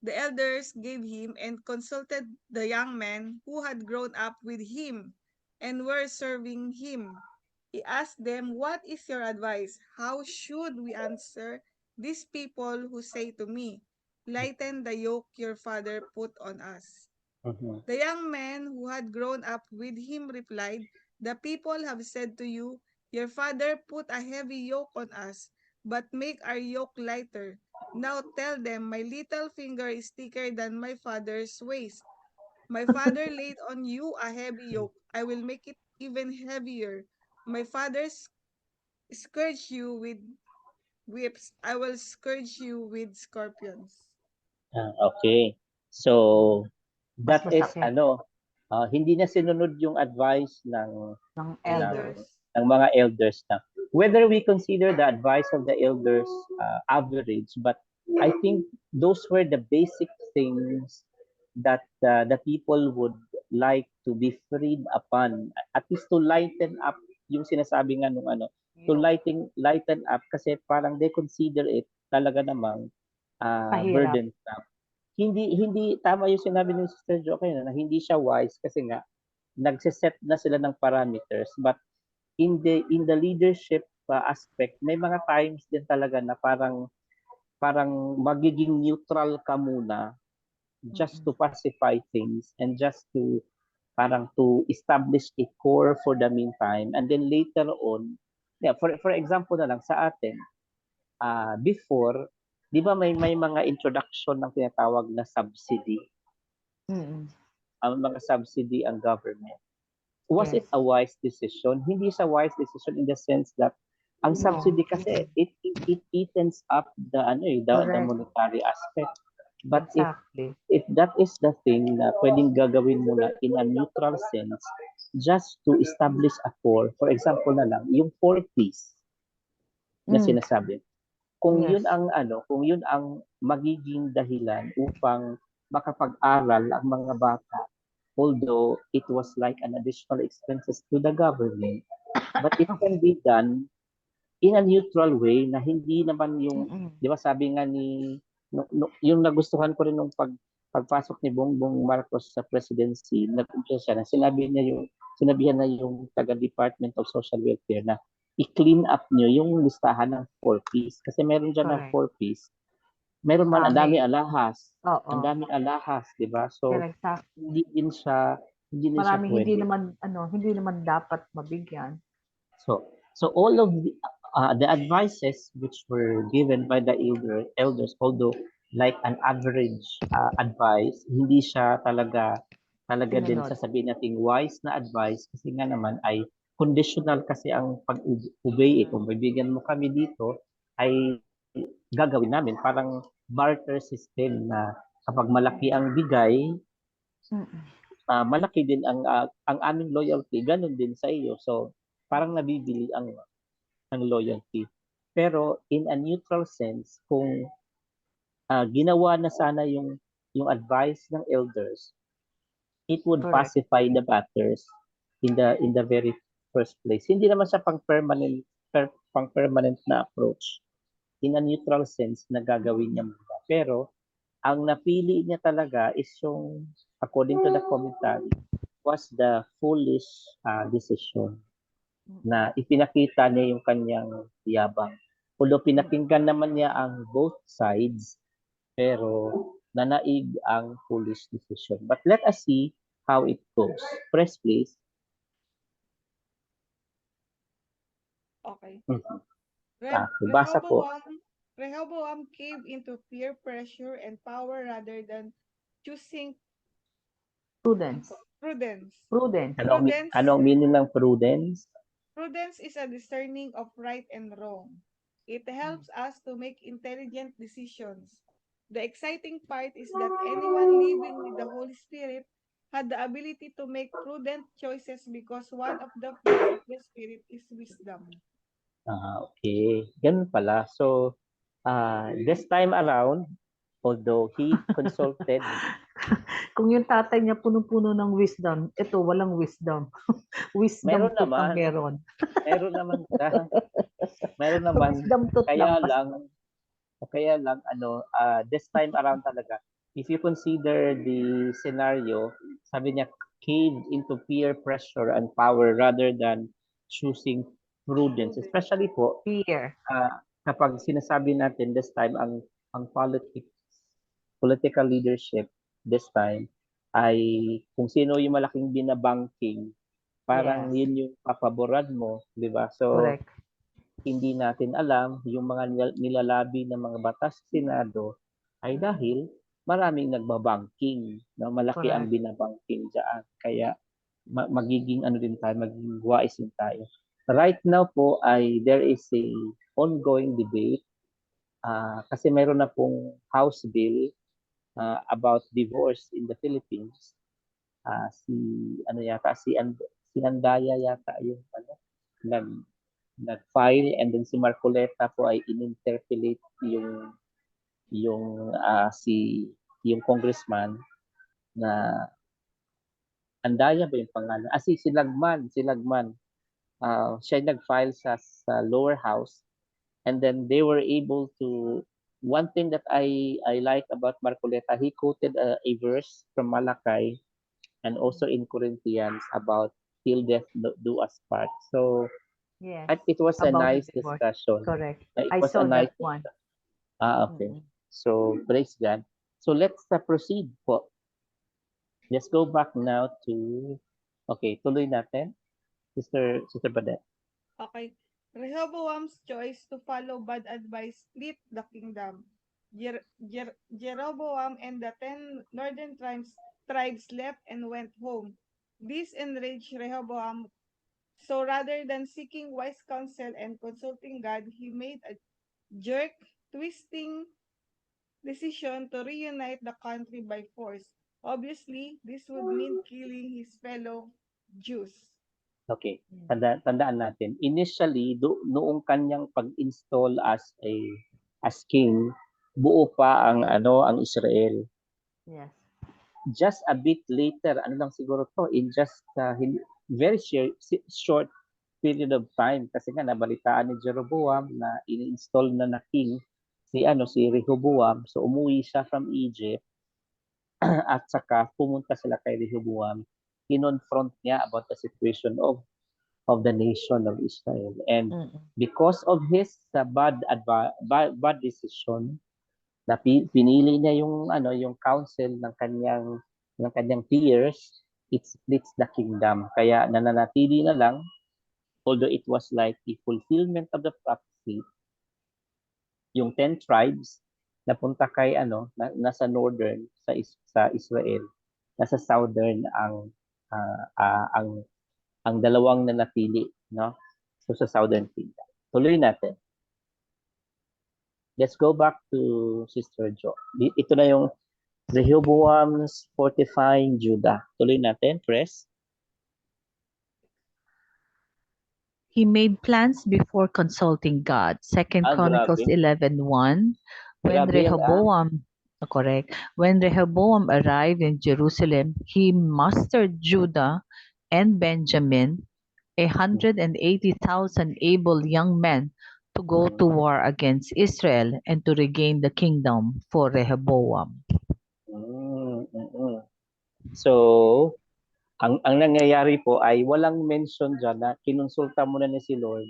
the elders gave him and consulted the young men who had grown up with him and were serving him. He asked them, "What is your advice? How should we answer these people who say to me, 'Lighten the yoke your father put on us'?" Mhm. The young men who had grown up with him replied, "The people have said to you, 'Your father put a heavy yoke on us, but make our yoke lighter.' Now tell them, 'My little finger is thicker than my father's waist. My father laid on you a heavy yoke. I will make it even heavier. My father's scourged you with whips. I will scourge you with scorpions." Okay. So, Mas that is masakit. hindi na sinunod yung advice ng ng ng, elders. ng mga elders na. Whether we consider the advice of the elders average, but I think those were the basic things that the people would like to be freed upon, at least to lighten up yung sinasabi nga nung to lighten up, kasi parang they consider it talaga namang Mahirap. burdensome. Hindi tama yung sinabi ni Sister Jo kayo na hindi siya wise kasi nga nagse-set na sila ng parameters, but in the leadership aspect, may mga times din talaga na parang magiging neutral ka muna just to pacify things and just to parang to establish a core for the meantime, and then later on, yeah, for example na lang sa atin, before, di ba may mga introduction ng tinatawag na subsidy, Mm-mm. ang mga subsidy ang government. Was Yes. it a wise decision? Hindi siya wise decision in the sense that ang No. subsidy kasi it evens up the Correct. monetary aspect. But Exactly. if that is the thing na pwedeng gagawin mo na in a neutral sense, just to establish a core, for example na lang, yung 4 Ps na Mm. sinasabi, kung Yes. kung yun ang magiging dahilan upang makapag-aral ang mga bata, although it was like an additional expenses to the government, but it can be done in a neutral way na hindi naman yung, Mm-mm. di ba sabi nga ni, yung nagustuhan ko rin nung pagpasok ni Bongbong Marcos sa presidency, nag-umpisa siya na sinabihan na yung taga-Department of Social Welfare na i-clean up nyo yung listahan ng 4 Ps. Kasi meron dyan ng Correct. 4 Ps. Meron man, ang dami alahas. Oo. Ang daming alahas, di ba? So, Correct. Exactly. hindi din siya Maraming pwede. hindi naman dapat mabigyan. So all of the advices which were given by the elders, although like an average advice, hindi siya talaga din Sinunod. sasabihin nating wise na advice, kasi nga naman ay conditional kasi ang pag-obey. Kung bibigyan mo kami dito, ay gagawin namin. Parang barter system na kapag malaki ang bigay, Mm-mm. malaki din ang aming loyalty, ganun din sa iyo. So parang nabibili ang loyalty. Pero in a neutral sense, kung ginawa na sana yung advice ng elders, it would Correct. pacify the matters in the very first place. Hindi naman siya pang permanent na approach. In a neutral sense na gagawin niya muna. Pero ang napili niya talaga is yung, according to the commentary, was the foolish decision na ipinakita niya yung kanyang yabang. Although pinakinggan naman niya ang both sides, pero nanaig ang foolish decision. But let us see how it goes. Press please. Okay. Mhm. Rehoboam, Basa po. Rehoboam caved into peer pressure and power rather than choosing Prudence. prudence. Prudence. Ano ang meaning ng prudence? Prudence is a discerning of right and wrong. It helps us to make intelligent decisions. The exciting part is that anyone living with the Holy Spirit had the ability to make prudent choices because one of the fruits of the Spirit is wisdom. Okay. Ganun pala. So, this time around, although he consulted, Kung yung tatay niya puno-puno ng wisdom, ito walang wisdom. Wisdom meron tooth ang naman. meron. Meron naman siya. Meron naman. Wisdom tooth Kaya lang. lang, this time around talaga, if you consider the scenario, sabi niya, cave into peer pressure and power rather than choosing prudence. Especially po, Fear. kapag sinasabi natin this time, ang political leadership this time, ay kung sino yung malaking binabanking, parang Yes. yun yung papaboran mo, di ba? So, Correct. hindi natin alam yung mga nilalabi ng mga batas sa Senado ay dahil maraming nagbabanking, na malaki ang Correct. binabanking dyan. Kaya magiging magiging wise din tayo. Right now po ay there is a ongoing debate kasi mayroon na pong House bill about divorce in the Philippines. si ano yata si Andaya yata yung ano nag nag-file, and then si Marcoleta po ay in-interpolate yung yung congressman na Andaya ba yung pangalan? Si Lagman. Siya ay nag-file sa lower house, and then they were able to, one thing that I like about Marcoleta, he quoted a verse from Malachi and also in Corinthians about till death do us part. So Yes. it was a About the nice divorce. discussion. Correct. It I was saw a nice that one. Okay. Mm-mm. So praise God. So let's proceed po. Let's go back now to, okay, tuloy natin. Sister Badet. Okay. Rehoboam's choice to follow bad advice split the kingdom. Jeroboam and the 10 northern tribes left and went home. This enraged Rehoboam. So rather than seeking wise counsel and consulting God, he made a jerk, twisting decision to reunite the country by force. Obviously, this would mean killing his fellow Jews. Okay. Tandaan natin. Initially, noong kanyang pag-install as king, buo pa ang Israel. Yes. Just a bit later, ano lang siguro to, in just very short period of time, kasi nga nabalitaan ni Jeroboam na in-install na king si Rehoboam. So umuwi siya from Egypt at saka pumunta sila kay Rehoboam. Kinonfront niya about the situation of the nation of Israel. And because of his bad decision, na pinili niya yung council ng kanyang peers, it splits the kingdom. Kaya nananatili na lang, although it was like the fulfillment of the prophecy, yung 10 tribes napunta kay nasa northern sa Israel, nasa southern ang dalawang nanatili, no? So sa southern kingdom. Tuloy natin. Let's go back to Sister Jo. Ito na yung Rehoboam's fortifying Judah. Tuloy natin, press. He made plans before consulting God. Second Chronicles Grabe. 11:1. When Grabe yan, Rehoboam, correct. When Rehoboam arrived in Jerusalem, he mustered Judah and Benjamin, 180,000 able young men, to go to war against Israel and to regain the kingdom for Rehoboam. So, ang nangyayari po ay walang mention dyan na kinonsulta muna ni si Lord.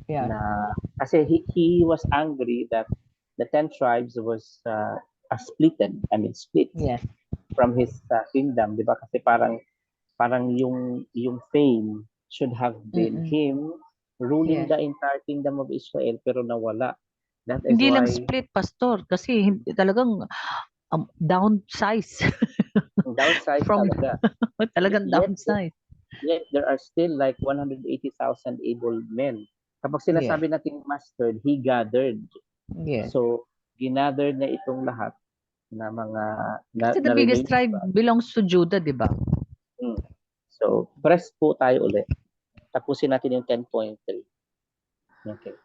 Yeah. Na, kasi he was angry that the 10 tribes was split Yes. from his kingdom, di ba? Kasi parang yung fame should have been him ruling Yes. the entire kingdom of Israel, pero nawala. That is Hindi lang why split, Pastor, kasi talagang downsize. downside From talaga. talagang Yet, downsize. Yet there are still like 180,000 able men. Kapag sinasabi natin mastered, he gathered. Yes. So, ginathered na itong lahat na mga Kasi the biggest tribe belongs to Judah, di ba? So, press po tayo ulit. Tapusin natin yung 10.3. Okay.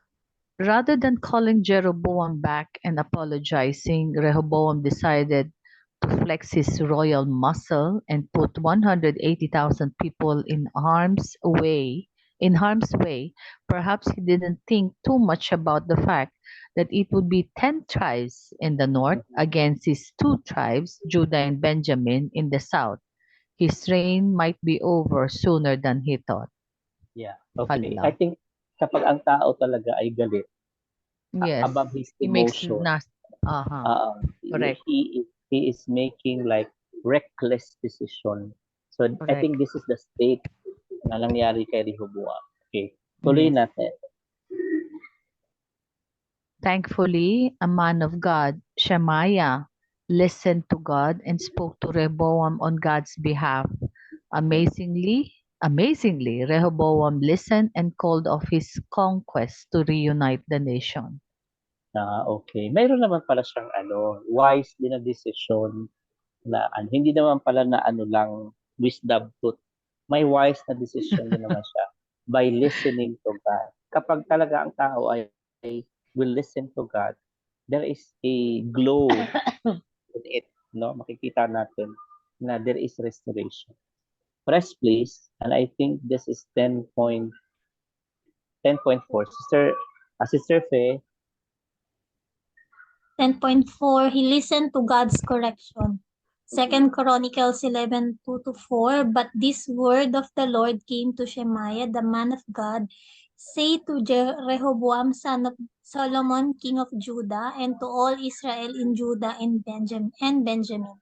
Rather than calling Jeroboam back and apologizing, Rehoboam decided to flex his royal muscle and put 180,000 people in harm's way. Perhaps he didn't think too much about the fact that it would be 10 tribes in the north against his 2 tribes, Judah and Benjamin, in the south. His reign might be over sooner than he thought. Yeah. Okay. Hala. I think kapag ang tao talaga ay galit, Yes. above his He makes emotion, correct. he is making like reckless decision. So I Correct. think this is the state na nangyari kay Rehoboam. Okay. Tuloy natin. Thankfully, a man of God, Shemaiah, listened to God and spoke to Rehoboam on God's behalf. Amazingly, Rehoboam listened and called off his conquest to reunite the nation. Okay. Mayroon naman pala siyang wise din na decision na hindi naman pala na lang wisdom tooth. May wise na decision din naman siya by listening to God. Kapag talaga ang tao ay will listen to God, there is a glow with it, no? Makikita natin na there is restoration. Press please, and I think this is 10.4. Sister Faye, 10.4, he listened to God's correction. Second Chronicles 11:2-4, but this word of the Lord came to Shemaiah, the man of God, say to Rehoboam, son of Solomon, king of Judah, and to all Israel in Judah and Benjamin.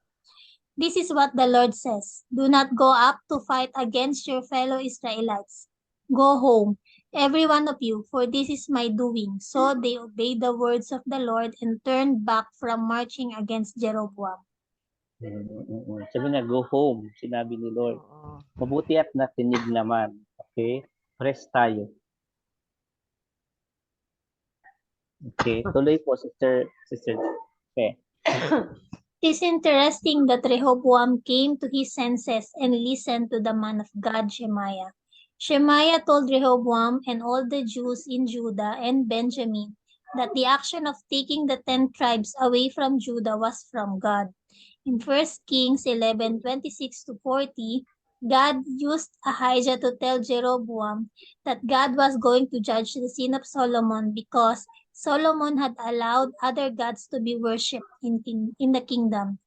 This is what the Lord says. Do not go up to fight against your fellow Israelites. Go home, every one of you, for this is my doing. So they obeyed the words of the Lord and turned back from marching against Jeroboam. sabi na, go home, sinabi ni Lord. Oo. Mabuti at natinig naman. Okay? Rest tayo. Okay, tuloy po, Sister Faye. It is interesting that Rehoboam came to his senses and listened to the man of God, Shemaiah. Shemaiah told Rehoboam and all the Jews in Judah and Benjamin that the action of taking the 10 tribes away from Judah was from God. In 1 Kings 11:26-40, God used Ahijah to tell Jeroboam that God was going to judge the sin of Solomon because Solomon had allowed other gods to be worshipped in the kingdom.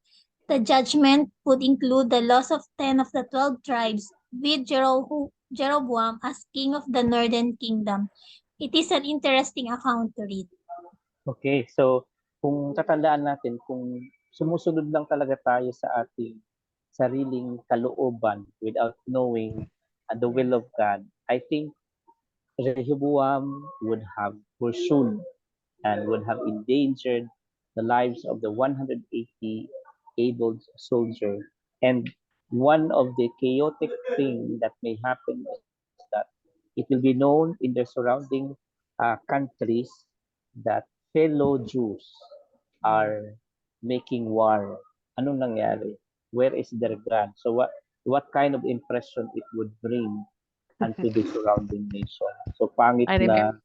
The judgment would include the loss of 10 of the 12 tribes, with Jeroboam as king of the northern kingdom. It is an interesting account to read. Okay, so kung tatandaan natin, kung sumusunod lang talaga tayo sa ating sariling kalooban without knowing the will of God, I think Rehoboam would have pursued and would have endangered the lives of the 180 able soldiers. And one of the chaotic things that may happen is that it will be known in the surrounding countries that fellow Jews are making war. Anong nangyari? Where is their God? So what kind of impression it would bring unto the surrounding nation? So pangit I na,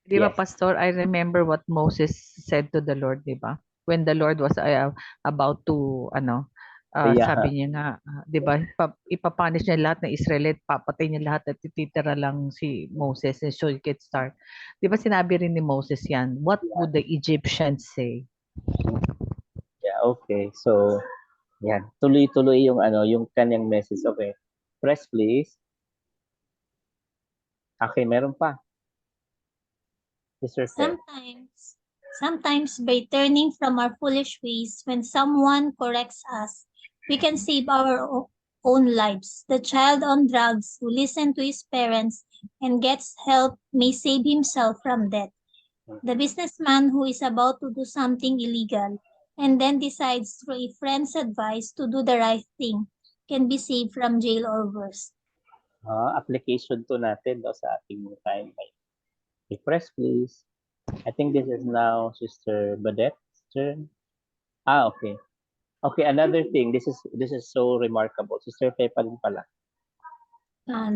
Di ba, yes, Pastor, I remember what Moses said to the Lord, di ba? When the Lord was about to, yeah, sabi niya nga, di ba, ipapunish niya lahat ng Israelite, papatay niya lahat at titira lang si Moses and so he can start. Di ba sinabi rin ni Moses yan? What would the Egyptians say? yeah, okay. So, yan, tuloy-tuloy yung yung kanyang message. Okay. Press please. Okay, meron pa. Sister Fair. Sometimes by turning from our foolish ways, when someone corrects us, we can save our own lives. The child on drugs who listens to his parents and gets help may save himself from death. The businessman who is about to do something illegal and then decides through a friend's advice to do the right thing can be saved from jail or worse. Application to natin sa ating timeline. Okay, press please. I think this is now Sister Badette's turn. Okay. Okay, another thing. This is so remarkable. Sister Faye pa rin pala.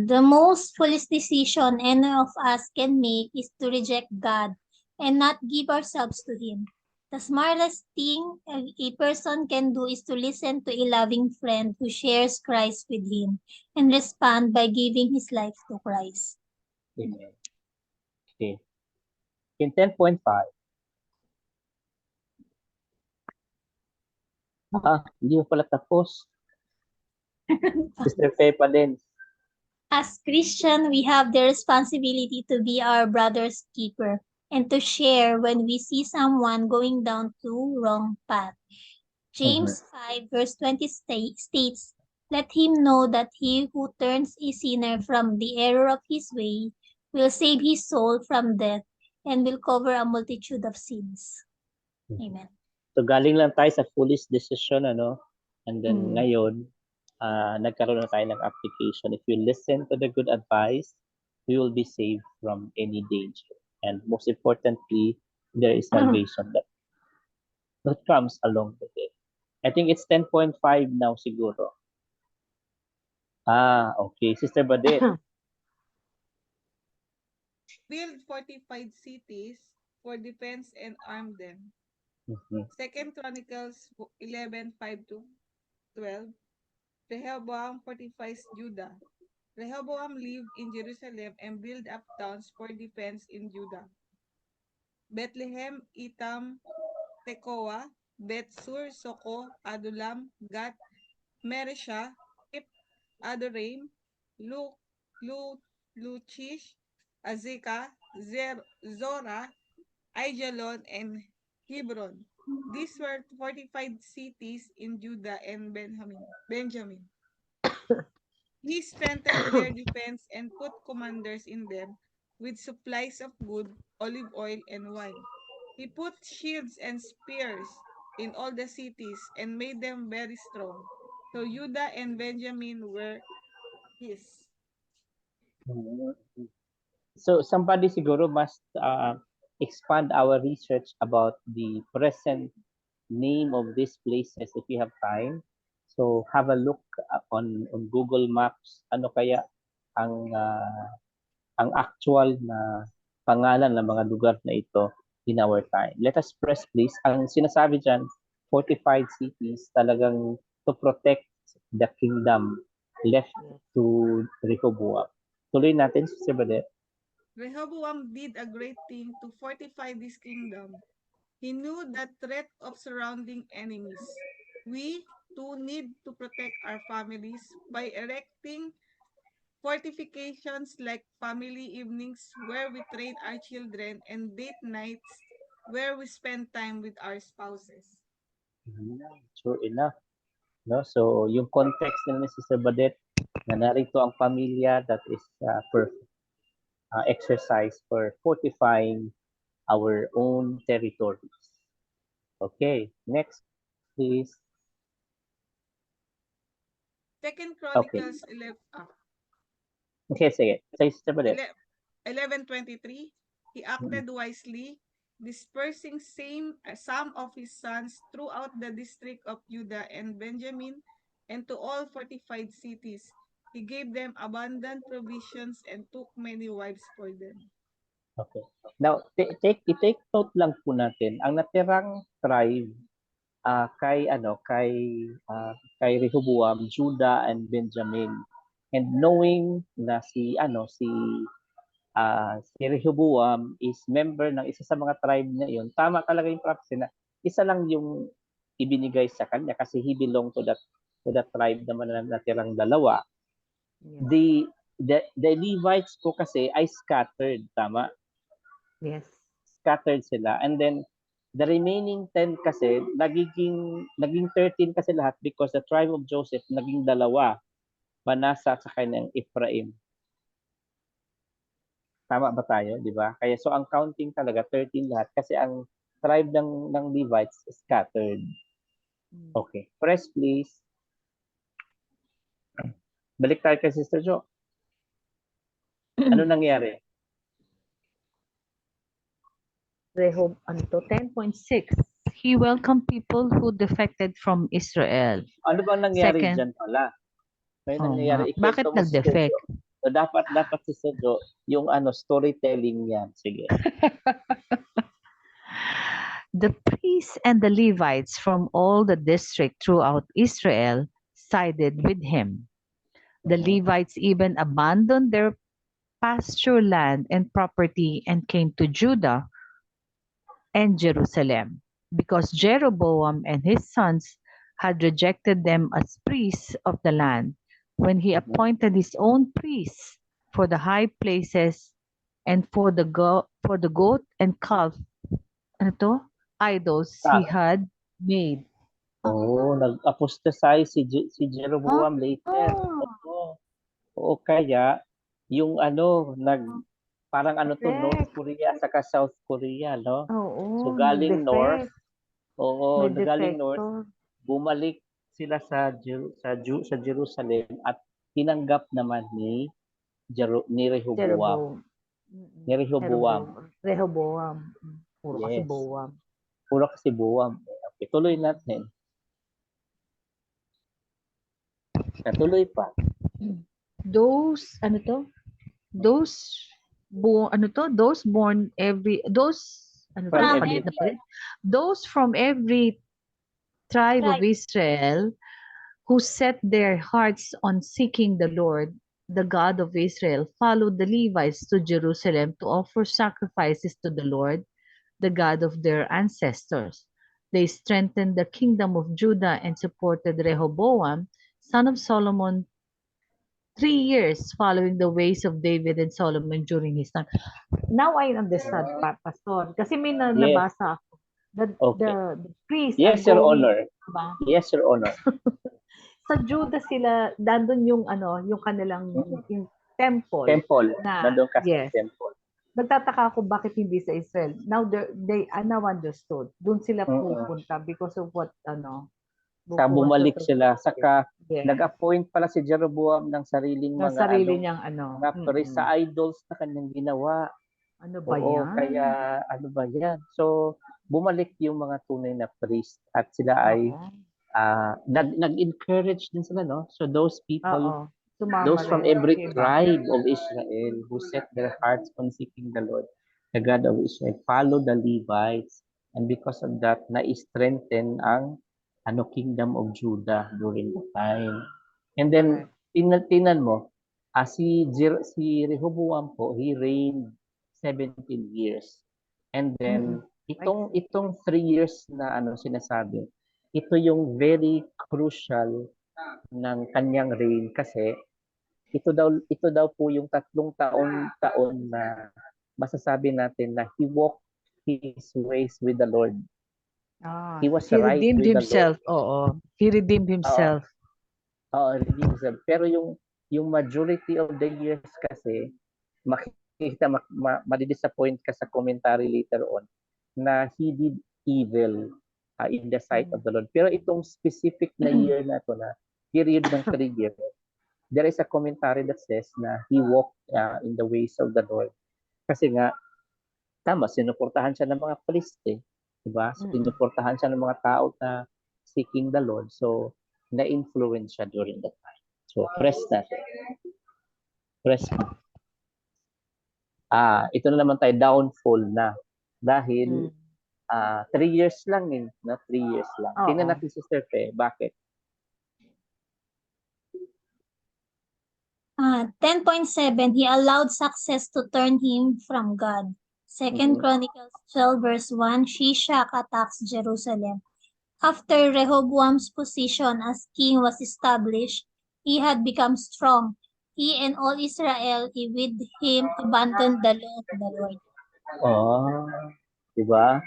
The most foolish decision any of us can make is to reject God and not give ourselves to Him. The smartest thing a person can do is to listen to a loving friend who shares Christ with him and respond by giving his life to Christ. Amen. Okay. In 10.5. Hindi mo pala tapos. Sister Faye pa din. As Christian, we have the responsibility to be our brother's keeper and to share when we see someone going down to wrong path. James 5 verse 20 states, "Let him know that he who turns a sinner from the error of his way will save his soul from death and will cover a multitude of sins." Amen. So galing lang tayo sa foolish decision, and then ngayon, nagkaroon na tayo ng application. If you listen to the good advice, we will be saved from any danger. And most importantly, there is salvation that comes along with it. I think it's 10.5 now siguro. Okay. Sister Badet. Build fortified cities for defense and arm them. Mhm. 2 Chronicles 11:5-12. Rehoboam fortifies Judah. Rehoboam lived in Jerusalem and built up towns for defense in Judah. Bethlehem, Etam, Tekoa, Bethsur, Soko, Adulam, Gat, Meresha, Kip, Adoraim, Luchish, Azekah, Zora, Aijalon, and Hebron. These were fortified cities in Judah and Benjamin. He strengthened their defense and put commanders in them with supplies of wood, olive oil, and wine. He put shields and spears in all the cities and made them very strong. So Judah and Benjamin were his. So somebody siguro must expand our research about the present name of these places if you have time. So have a look on Google Maps. Ano kaya ang actual na pangalan ng mga lugar na ito in our time. Let us press please. Ang sinasabi dyan, fortified cities, talagang to protect the kingdom left to Rehoboam. Tuloy natin, Sister Badet. Rehoboam did a great thing to fortify this kingdom. He knew the threat of surrounding enemies. We too need to protect our families by erecting fortifications like family evenings where we train our children and date nights where we spend time with our spouses. Sure enough. No? So, yung context na ni Sister Badet, na narito ang pamilya, that is perfect exercise for fortifying our own territories. Okay, next, please. Second Chronicles 11, Okay, sige. Say, Sister Badet. 11:23, he acted wisely, dispersing some of his sons throughout the district of Judah and Benjamin and to all fortified cities. He gave them abundant provisions and took many wives for them. Okay. Now, i-take note lang po natin, ang natirang tribe kay Rehoboam, Judah and Benjamin. And knowing na si Rehoboam is member ng isa sa mga tribe na iyon, tama talaga yung prophecy na isa lang yung ibinigay sa kanya kasi he belonged to that tribe naman na natirang dalawa. Yes. The Levites po kasi ay scattered, tama? Yes. Scattered sila. And then the remaining 10 kasi naging 13 kasi lahat because the tribe of Joseph naging dalawa, Manasa sa kanyang Ephraim. Tama ba tayo, di ba? Kaya so ang counting talaga 13 lahat kasi ang tribe ng Levites is scattered. Okay, press please. Balik tayo kay Sister Jo. Ano nangyari? Rehob, ano to? 10.6. He welcomed people who defected from Israel. Ano ba nangyari Second. dyan pala? May Oo nangyari. nga. Bakit Ikwento mo, Sister nag-defect? Jo. So, dapat si Sister Jo, yung storytelling yan. Sige. The priests and the Levites from all the district throughout Israel sided with him. The Levites even abandoned their pasture land and property and came to Judah and Jerusalem because Jeroboam and his sons had rejected them as priests of the land when he appointed his own priests for the high places and for the goat and calf idols he had made. Nag-apostatize si Jeroboam later. Oo, kaya yung parang North Korea saka South Korea, no? So galing north, galing north, bumalik sila sa Jerusalem at tinanggap naman ni Rehoboam. Rehoboam. Puro kasi Yes. Boam. Puro kasi Boam. Okay, tuloy natin. Tuloy pa. those ano to? Those those born every those ano to? From From every Palit na every palit. Those from every tribe of tribe. Israel who set their hearts on seeking the Lord, the God of Israel, followed the Levites to Jerusalem to offer sacrifices to the Lord, the God of their ancestors. They strengthened the kingdom of Judah and supported Rehoboam, son of Solomon, 3 years following the ways of David and Solomon during his time. Now I understand, Pastor. Kasi may Yes. nabasa ako. The Okay. priests are Yes, Your going, Honor. diba? Yes, Your Honor. Sa Judah sila, dandun yung yung kanilang yung temple. Temple. Na, Nandun ka sa yes. temple. Nagtataka ako bakit hindi sa Israel. Now they I now understood. Doon sila Mm-mm. pupunta because of what Sa bumalik sila. Saka yes. nag-appoint pala si Jeroboam ng sariling Sa mga sarili niyang mga priest sa idols na kanyang ginawa. Ano ba Oo, yan? kaya ano ba yan? So, bumalik yung mga tunay na priest at sila ay Oo. nag-encourage din sila, no? So, those people, Oo. Sumama those from rin. every Diba? tribe of Israel who set their hearts on seeking the Lord, the God of Israel, follow the Levites. And because of that, na-strengthen ang kingdom of Judah during the time. And then, tingnan mo, si Rehoboam po, he reigned 17 years. And then, itong 3 years na sinasabi, ito yung very crucial ng kanyang reign kasi ito daw po yung 3 taon na masasabi natin na he walked his ways with the Lord. He was He right redeemed with the himself. Lord. Oo. He redeemed himself. Redeemed himself. Pero yung majority of the years kasi makikita madi-disappoint ka sa commentary later on na he did evil in the sight of the Lord. Pero itong specific na year na to na period ng 3 years, there is a commentary that says na he walked in the ways of the Lord. Kasi nga, tama, sinuportahan siya ng mga priest diba? Sinuportahan siya ng mga tao na seeking the Lord. So, na-influence siya during that time. So, press natin. Press mo. Ito na naman tayo, downfall na. Dahil 3 years lang na 3 years lang. Tingnan natin, Sister Fe, bakit? 10.7, he allowed success to turn him from God. Second Chronicles 12 verse 1, Shishak attacks Jerusalem. After Rehoboam's position as king was established, he had become strong. He and all Israel with him abandoned the law of the Lord. Diba?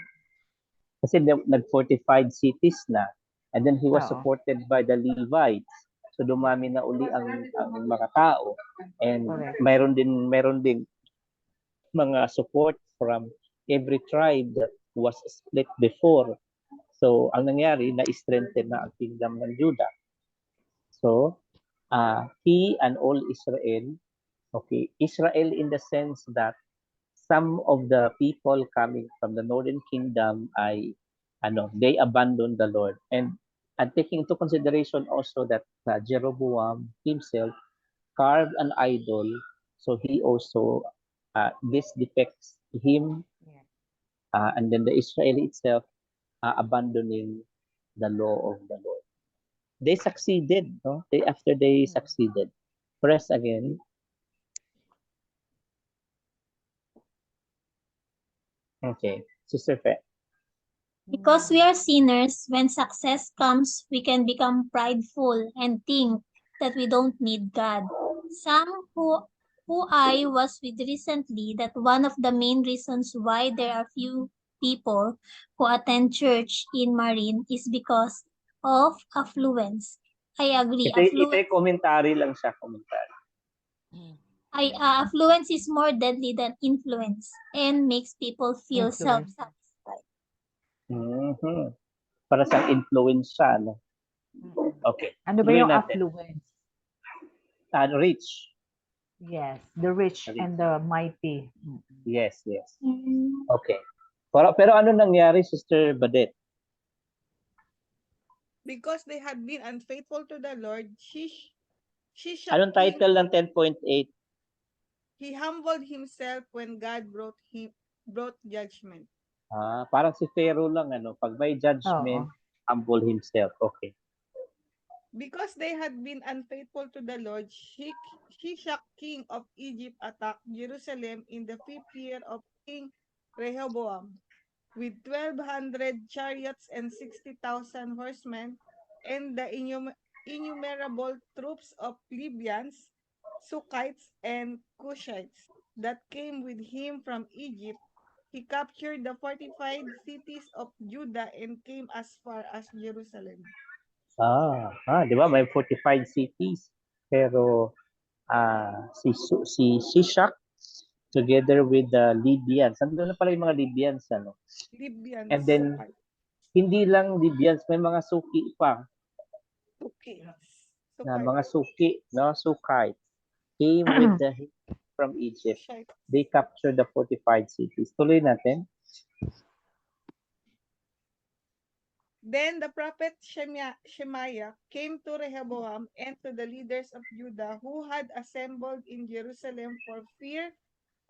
Kasi nag-fortified cities na. And then he was supported by the Levites. So dumami na uli ang mga tao. And mayroon din mga support from every tribe that was split before. So ang nangyari, na-strengthen na ang kingdom ng Judah. So he and all Israel, Israel in the sense that some of the people coming from the northern kingdom they abandoned the Lord. And taking into consideration also that Jeroboam himself carved an idol, so he also this depicts him and then the Israel itself abandoning the law of the Lord. They succeeded, no? After they succeeded. Press again. Okay, Sister Fe. Because we are sinners, when success comes, we can become prideful and think that we don't need God. Some who I was with recently that one of the main reasons why there are few people who attend church in Marine is because of affluence. I agree. Ito commentary lang siya, commentary. Affluence is more deadly than influence and makes people feel self-satisfied. Para sa influence siya, no? Okay. Ano ba yung affluence? Rich. Yes, the rich and the mighty. Yes. Okay. Pero ano nangyari, Sister Badet? Because they had been unfaithful to the Lord, Shishak Anong king, title ng 10.8? he humbled himself when God brought judgment. Parang si Pharaoh lang, ano, pag may judgment, Oo. humble himself. Okay. Because they had been unfaithful to the Lord, Shishak king of Egypt attacked Jerusalem in the 5th year of King Rehoboam with 1,200 chariots and 60,000 horsemen, and the innumerable troops of Libyans, Sukkites, and Cushites that came with him from Egypt. He captured the fortified cities of Judah and came as far as Jerusalem. Di ba? May 45 cities. Pero si Shishak together with the Libyans. Nandun na pala yung mga Libyans, ano? Libyans, And then, Sukkites, hindi lang Libyans, may mga suki pa. Na mga suki, no? Sukay. Came with the from Egypt. Cushites. They captured the fortified cities. Tuloy natin. Then the prophet Shemaiah came to Rehoboam and to the leaders of Judah who had assembled in Jerusalem for fear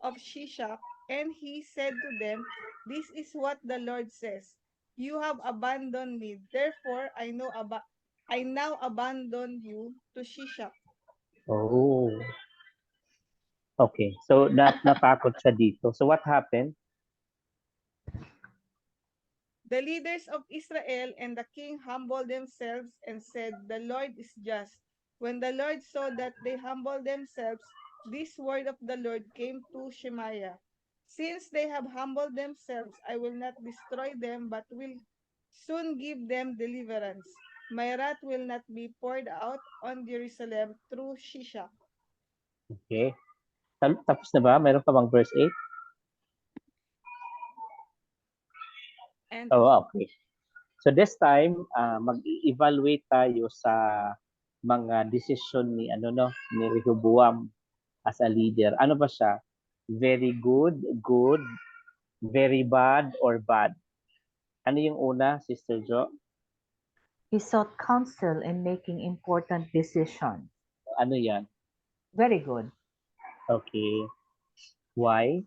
of Shishak, and he said to them, "This is what the Lord says: You have abandoned me, therefore I now abandon you to Shishak." Oh. Okay. So, natakot siya dito. So, what happened? The leaders of Israel and the king humbled themselves and said, "The Lord is just." When the Lord saw that they humbled themselves, this word of the Lord came to Shemaiah: "Since they have humbled themselves, I will not destroy them, but will soon give them deliverance. My wrath will not be poured out on Jerusalem through Shishak." Okay. Tapos na ba? Meron pa bang verse 8? And Oh, okay. So this time, mag-evaluate tayo sa mga decision ni ni Rehoboam as a leader. Ano ba siya? Very good, good, very bad, or bad? Ano yung una, Sister Jo? He sought counsel in making important decisions. Ano yan? Very good. Okay. Why?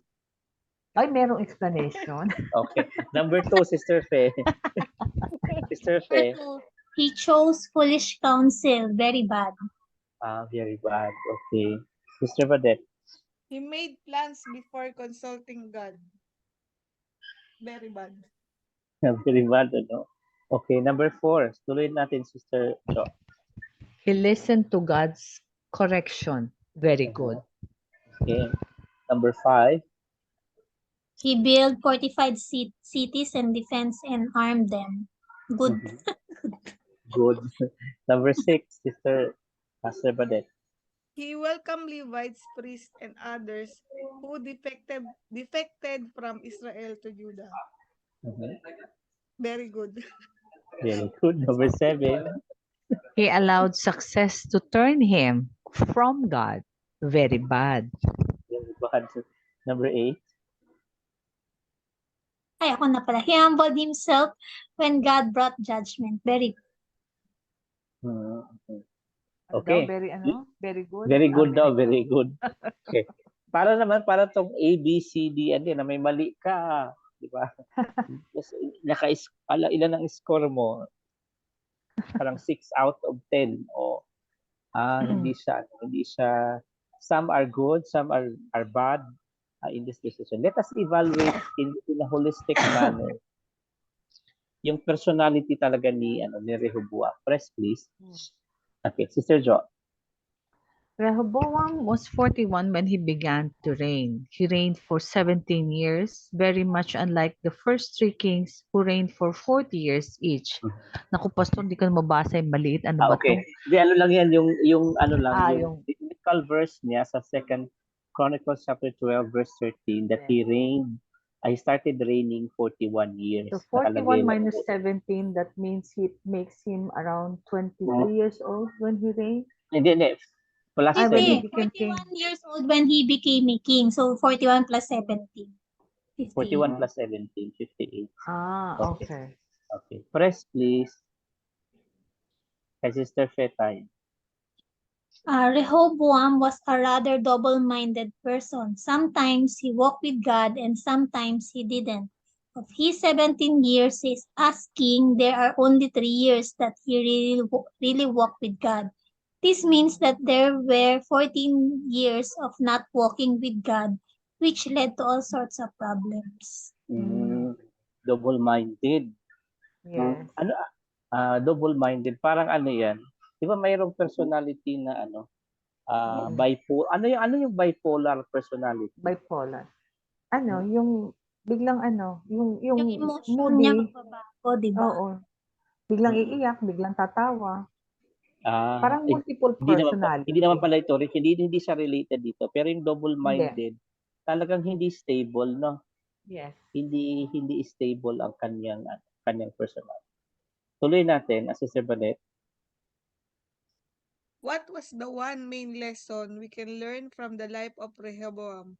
Ay, merong explanation. Okay. Number 2, Sister Fe. Sister Fe. Number 2, he chose foolish counsel. Very bad. Very bad. Okay. Sister Badette. he made plans before consulting God. Very bad. Very bad, ano? Okay. Number 4. Tuloy natin, Sister Jo. He listened to God's correction. Very good. Okay. Number 5. He built fortified cities and defense and armed them. Good. Good. Number 6, Sister Pastor Badette. He welcomed Levites, priests, and others who defected from Israel to Judah. Very good. Very good. Number 7. He allowed success to turn him from God. Very bad. Very bad. Number 8. Ay, ako na pala. He humbled himself when God brought judgment. Very good. Okay. Very good. Very good daw. Very good. Okay. Para naman, para tong A, B, C, D, na may mali ka. Di ba? Ilan ang score mo? Parang 6 out of 10. O, hindi siya, some are good, some are bad in this decision. Let us evaluate in a holistic manner yung personality talaga ni Rehoboam. Press, please. Okay, Sister Jo. Rehoboam was 41 when he began to reign. He reigned for 17 years, very much unlike the first 3 kings who reigned for 40 years each. Naku, Pastor, hindi ko na mabasa yung maliit. Ano ba Okay. to? Di, ano lang yan, yung yung biblical verse niya sa 2 Chronicles chapter 12 verse 13 that he reigned, I started reigning 41 years. So 41 Nakalagay lang minus doon. 17, that means it makes him around 23 years old when he reigned. Hindi. Plus When he Hindi, became king. 41 years old when he became a king. So 41 plus 17. 58. 41 plus 17, 58. Okay. Okay. Press, please. Kay Sister Fetay. Rehoboam was a rather double-minded person. Sometimes he walked with God and sometimes he didn't. Of his 17 years as king, there are only 3 years that he really walked with God. This means that there were 14 years of not walking with God, which led to all sorts of problems. Mm, double-minded. Yes. Double-minded. Parang ano yan. Di ba mayroong personality na ano, bipolar. Ano yung bipolar personality? Bipolar. Yung biglang yung Yung emotion niya moody, magbabago, di ba? oo. Biglang Mm. iiyak, biglang tatawa. Ah, Parang multiple hindi personality. naman pala ito, hindi siya related dito. Pero yung double-minded, talagang hindi stable, no? Yes. Hindi stable ang kanyang personality. Tuloy natin, Sister Banet. What was the one main lesson we can learn from the life of Rehoboam?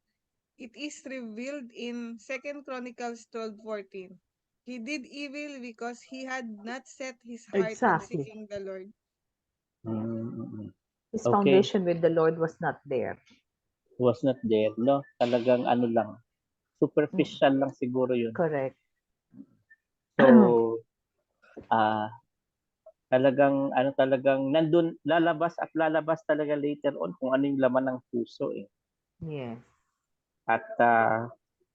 It is revealed in 2 Chronicles 12:14. He did evil because he had not set his heart on Exactly. seeking the Lord. His Okay. foundation with the Lord was not there. Was not there, no? Talagang ano lang, superficial lang siguro yun. Correct. So, talagang nandun, lalabas talaga later on kung ano yung laman ng puso eh. Yes. At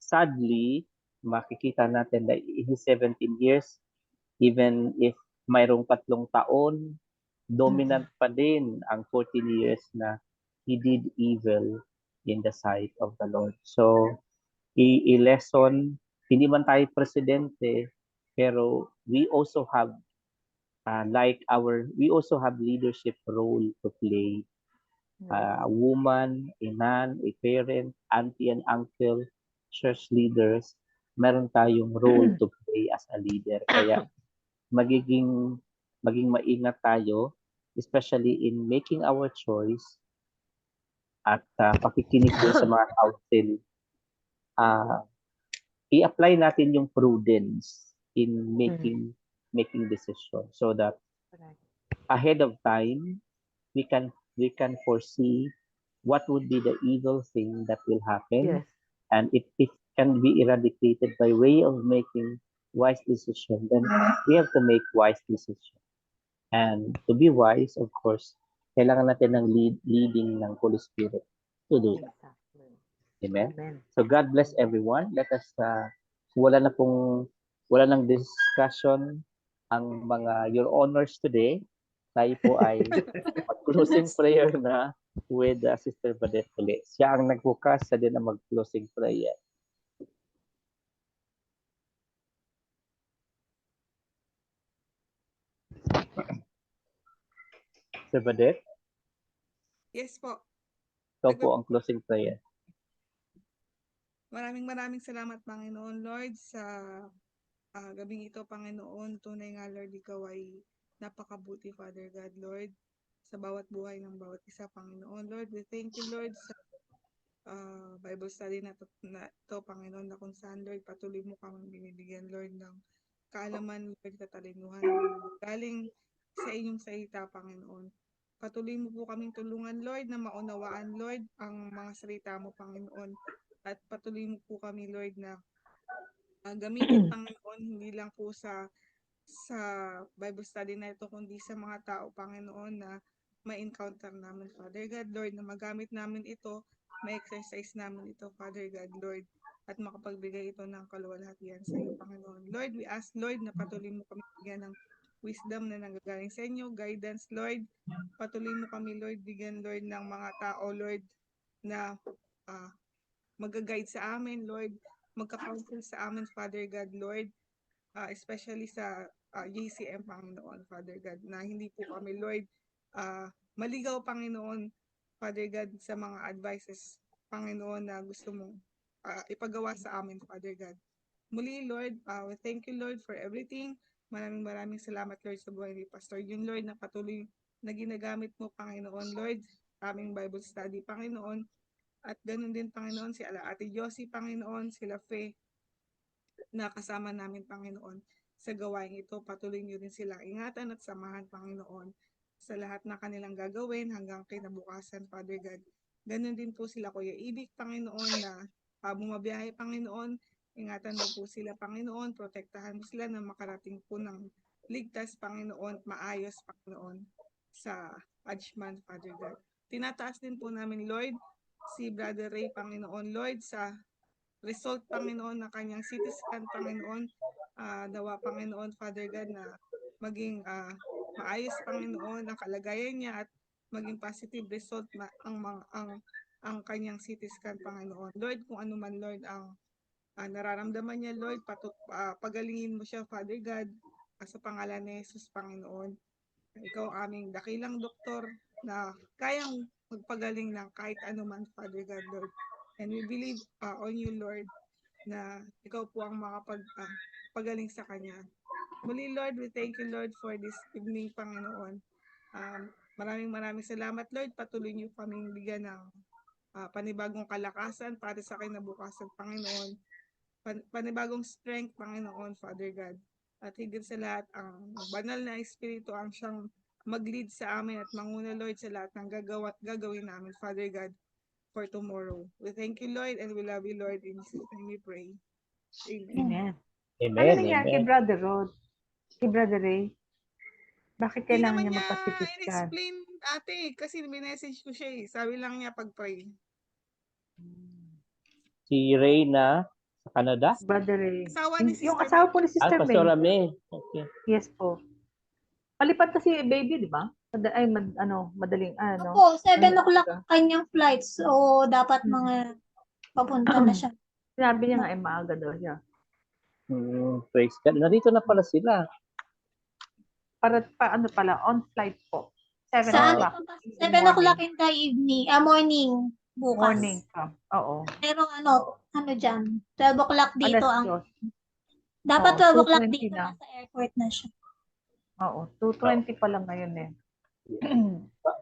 sadly, makikita natin na in his 17 years, even if mayroong 3 taon, dominant pa din ang 14 years na he did evil in the sight of the Lord. So, i-lesson, hindi man tayo presidente, pero we also have we also have leadership role to play. A woman, a man, a parent, auntie and uncle, church leaders, meron tayong role to play as a leader. Kaya maging maingat tayo, especially in making our choice at pakikinig din sa mga counsel. I-apply natin yung prudence in making decisions so that ahead of time we can foresee what would be the evil thing that will happen. Yes. And if it can be eradicated by way of making wise decision, then we have to make wise decision. And to be wise, of course, kailangan natin ng leading ng Holy Spirit to do that. Exactly. Amen? Amen. So God bless everyone. Let us, wala nang discussion ang mga your honors today. Tayo po ay closing prayer na with Sister Badet ulit. Siya ang nagbukas, siya din ang mag-closing prayer. Sister Badet, Yes po. ikaw po ang closing prayer. Maraming salamat, Panginoon Lord, sa gabing ito, Panginoon. Tunay nga, Lord, ikaw ay napakabuti, Father God, Lord, sa bawat buhay ng bawat isa, Panginoon. Lord, we thank you, Lord, sa Bible study na to, Panginoon, na kung saan, Lord, patuloy mo kami binibigyan, Lord, ng kaalaman, Lord, katalinuhan na galing sa inyong salita, Panginoon. Patuloy mo po kaming tulungan, Lord, na maunawaan, Lord, ang mga salita mo, Panginoon. At patuloy mo po kami, Lord, na gamitin, Panginoon, hindi lang po sa Bible study na ito, kundi sa mga tao, Panginoon, na ma-encounter namin, Father God, Lord, na magamit namin ito, ma-exercise namin ito, Father God, Lord, at makapagbigay ito ng kaluwalhatian sa iyo, Panginoon. Lord, we ask, Lord, na patuloy mo kami bigyan ng wisdom na nanggagaling sa inyo, guidance, Lord. Patuloy mo kami, Lord, bigyan, Lord, ng mga tao, Lord, na mag-guide sa amin, Lord, magka-counsel sa amin, Father God, Lord, especially sa JCM, Panginoon, Father God, na hindi po kami, Lord, maligaw, Panginoon, Father God, sa mga advices, Panginoon, na gusto mong ipagawa sa amin, Father God. Muli, Lord, we thank you, Lord, for everything. Maraming salamat, Lord, sa buhay ni Pastor Jun, Lord, na patuloy na ginagamit mo, Panginoon, Lord, aming Bible study, Panginoon. At ganun din, Panginoon, si Ate Josie, Panginoon, sila Faye, na kasama namin, Panginoon, sa gawain ito. Patuloy niyo rin sila ingatan at samahan, Panginoon. sa lahat na kanilang gagawin hanggang kinabukasan, Father God. Ganon din po sila, Kuya Ibig, Panginoon, na bumabiyahe, Panginoon. Ingatan mo po sila, Panginoon. Protektahan mo sila na makarating po ng ligtas, Panginoon, maayos, Panginoon, sa Ajman, Father God. Tinataas din po namin, Lord, si Brother Ray, Panginoon, Lord, sa result, Panginoon, na kanyang CT scan, Panginoon. Dawa, Panginoon, Father God, na maging maayos, Panginoon, ang kalagayan niya at maging positive result na ang kanyang CT scan, Panginoon. Lord, kung ano man, Lord, ang nararamdaman niya, Lord, pagalingin mo siya, Father God, sa pangalan ni Jesus, Panginoon. Ikaw ang aming dakilang doktor na kayang magpagaling ng kahit ano man, Father God, Lord. And we believe on you, Lord, na ikaw po ang makapagaling sa kanya. Muli, Lord, we thank you, Lord, for this evening, Panginoon. Maraming salamat, Lord. Patuloy niyo kaming bigyan ng panibagong kalakasan para sa kinabukasan, Panginoon. Panibagong strength, Panginoon, Father God. At higit sa lahat, ang banal na Espiritu ang siyang mag-lead sa amin at manguna, Lord, sa lahat ng gagawin namin, Father God, for tomorrow. We thank you, Lord, and we love you, Lord. In Jesus' name we pray. Amen. Amen. Ano Amen, nangyari kay amen. Brother Rod? Kay Brother Ray? Bakit Hindi kailangan naman niya niya magpa-CT scan? in-explain, ate, kasi minessage ko siya eh. Sabi lang niya pag-pray. Si Reyna sa Canada. Brother Ray. Asawa ni Yung Sister asawa May. po ni Sister May. Pastora May. Okay. Yes po. Palipat kasi baby, di ba? Madaling, Opo, 7 Ano, o'clock umaga. kanyang flight. So, dapat mga papunta na siya. Sinabi niya nga, maaga daw siya. Praise God. Narito na pala sila. On flight po. 7 Sa o'clock. 7 o'clock in the evening, morning, bukas. Morning pa. Oo. Pero ano dyan, 12 o'clock dito Alas ang, 2. dapat Oo, 12 o'clock 2:20 dito, na. nasa airport na siya. Oo, 2:20 pa lang ngayon eh.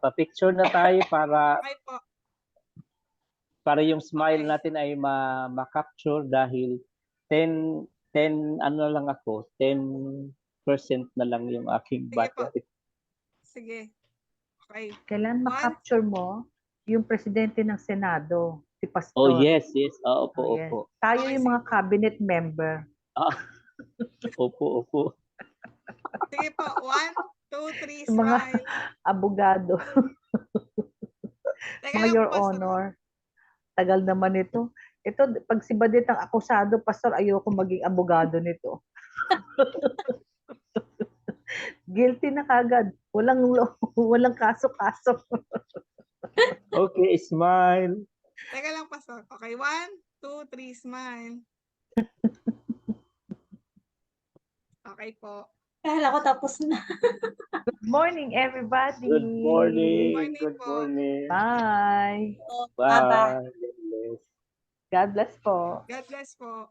Pa-picture na tayo Okay po. para yung smile Okay. natin ay ma-capture dahil 10 ano lang ako, 10% na lang yung aking Sige po. battery. Sige. Okay. Kailan 1, ma-capture mo yung presidente ng Senado, si Pastor? Oh, yes. Opo, Oh, yes. opo. Tayo Okay, yung sige mga po. cabinet member. Opo. Sige po. 1, 2, 3, Yung mga smile. abogado. Teka Mga lang Your po, Pastor. Honor. Tagal naman ito. Ito, pag si Badet ang akusado, Pastor, ayoko maging abogado nito. Guilty na kagad. Walang kaso-kaso. Okay, smile. Teka lang, Pastor. Okay, 1, 2, 3, smile. Okay po. Kala ko tapos na. Good morning, everybody. Good morning. Morning Good po. morning. Bye. Bye-bye. Bye. God bless. God bless po. God bless po.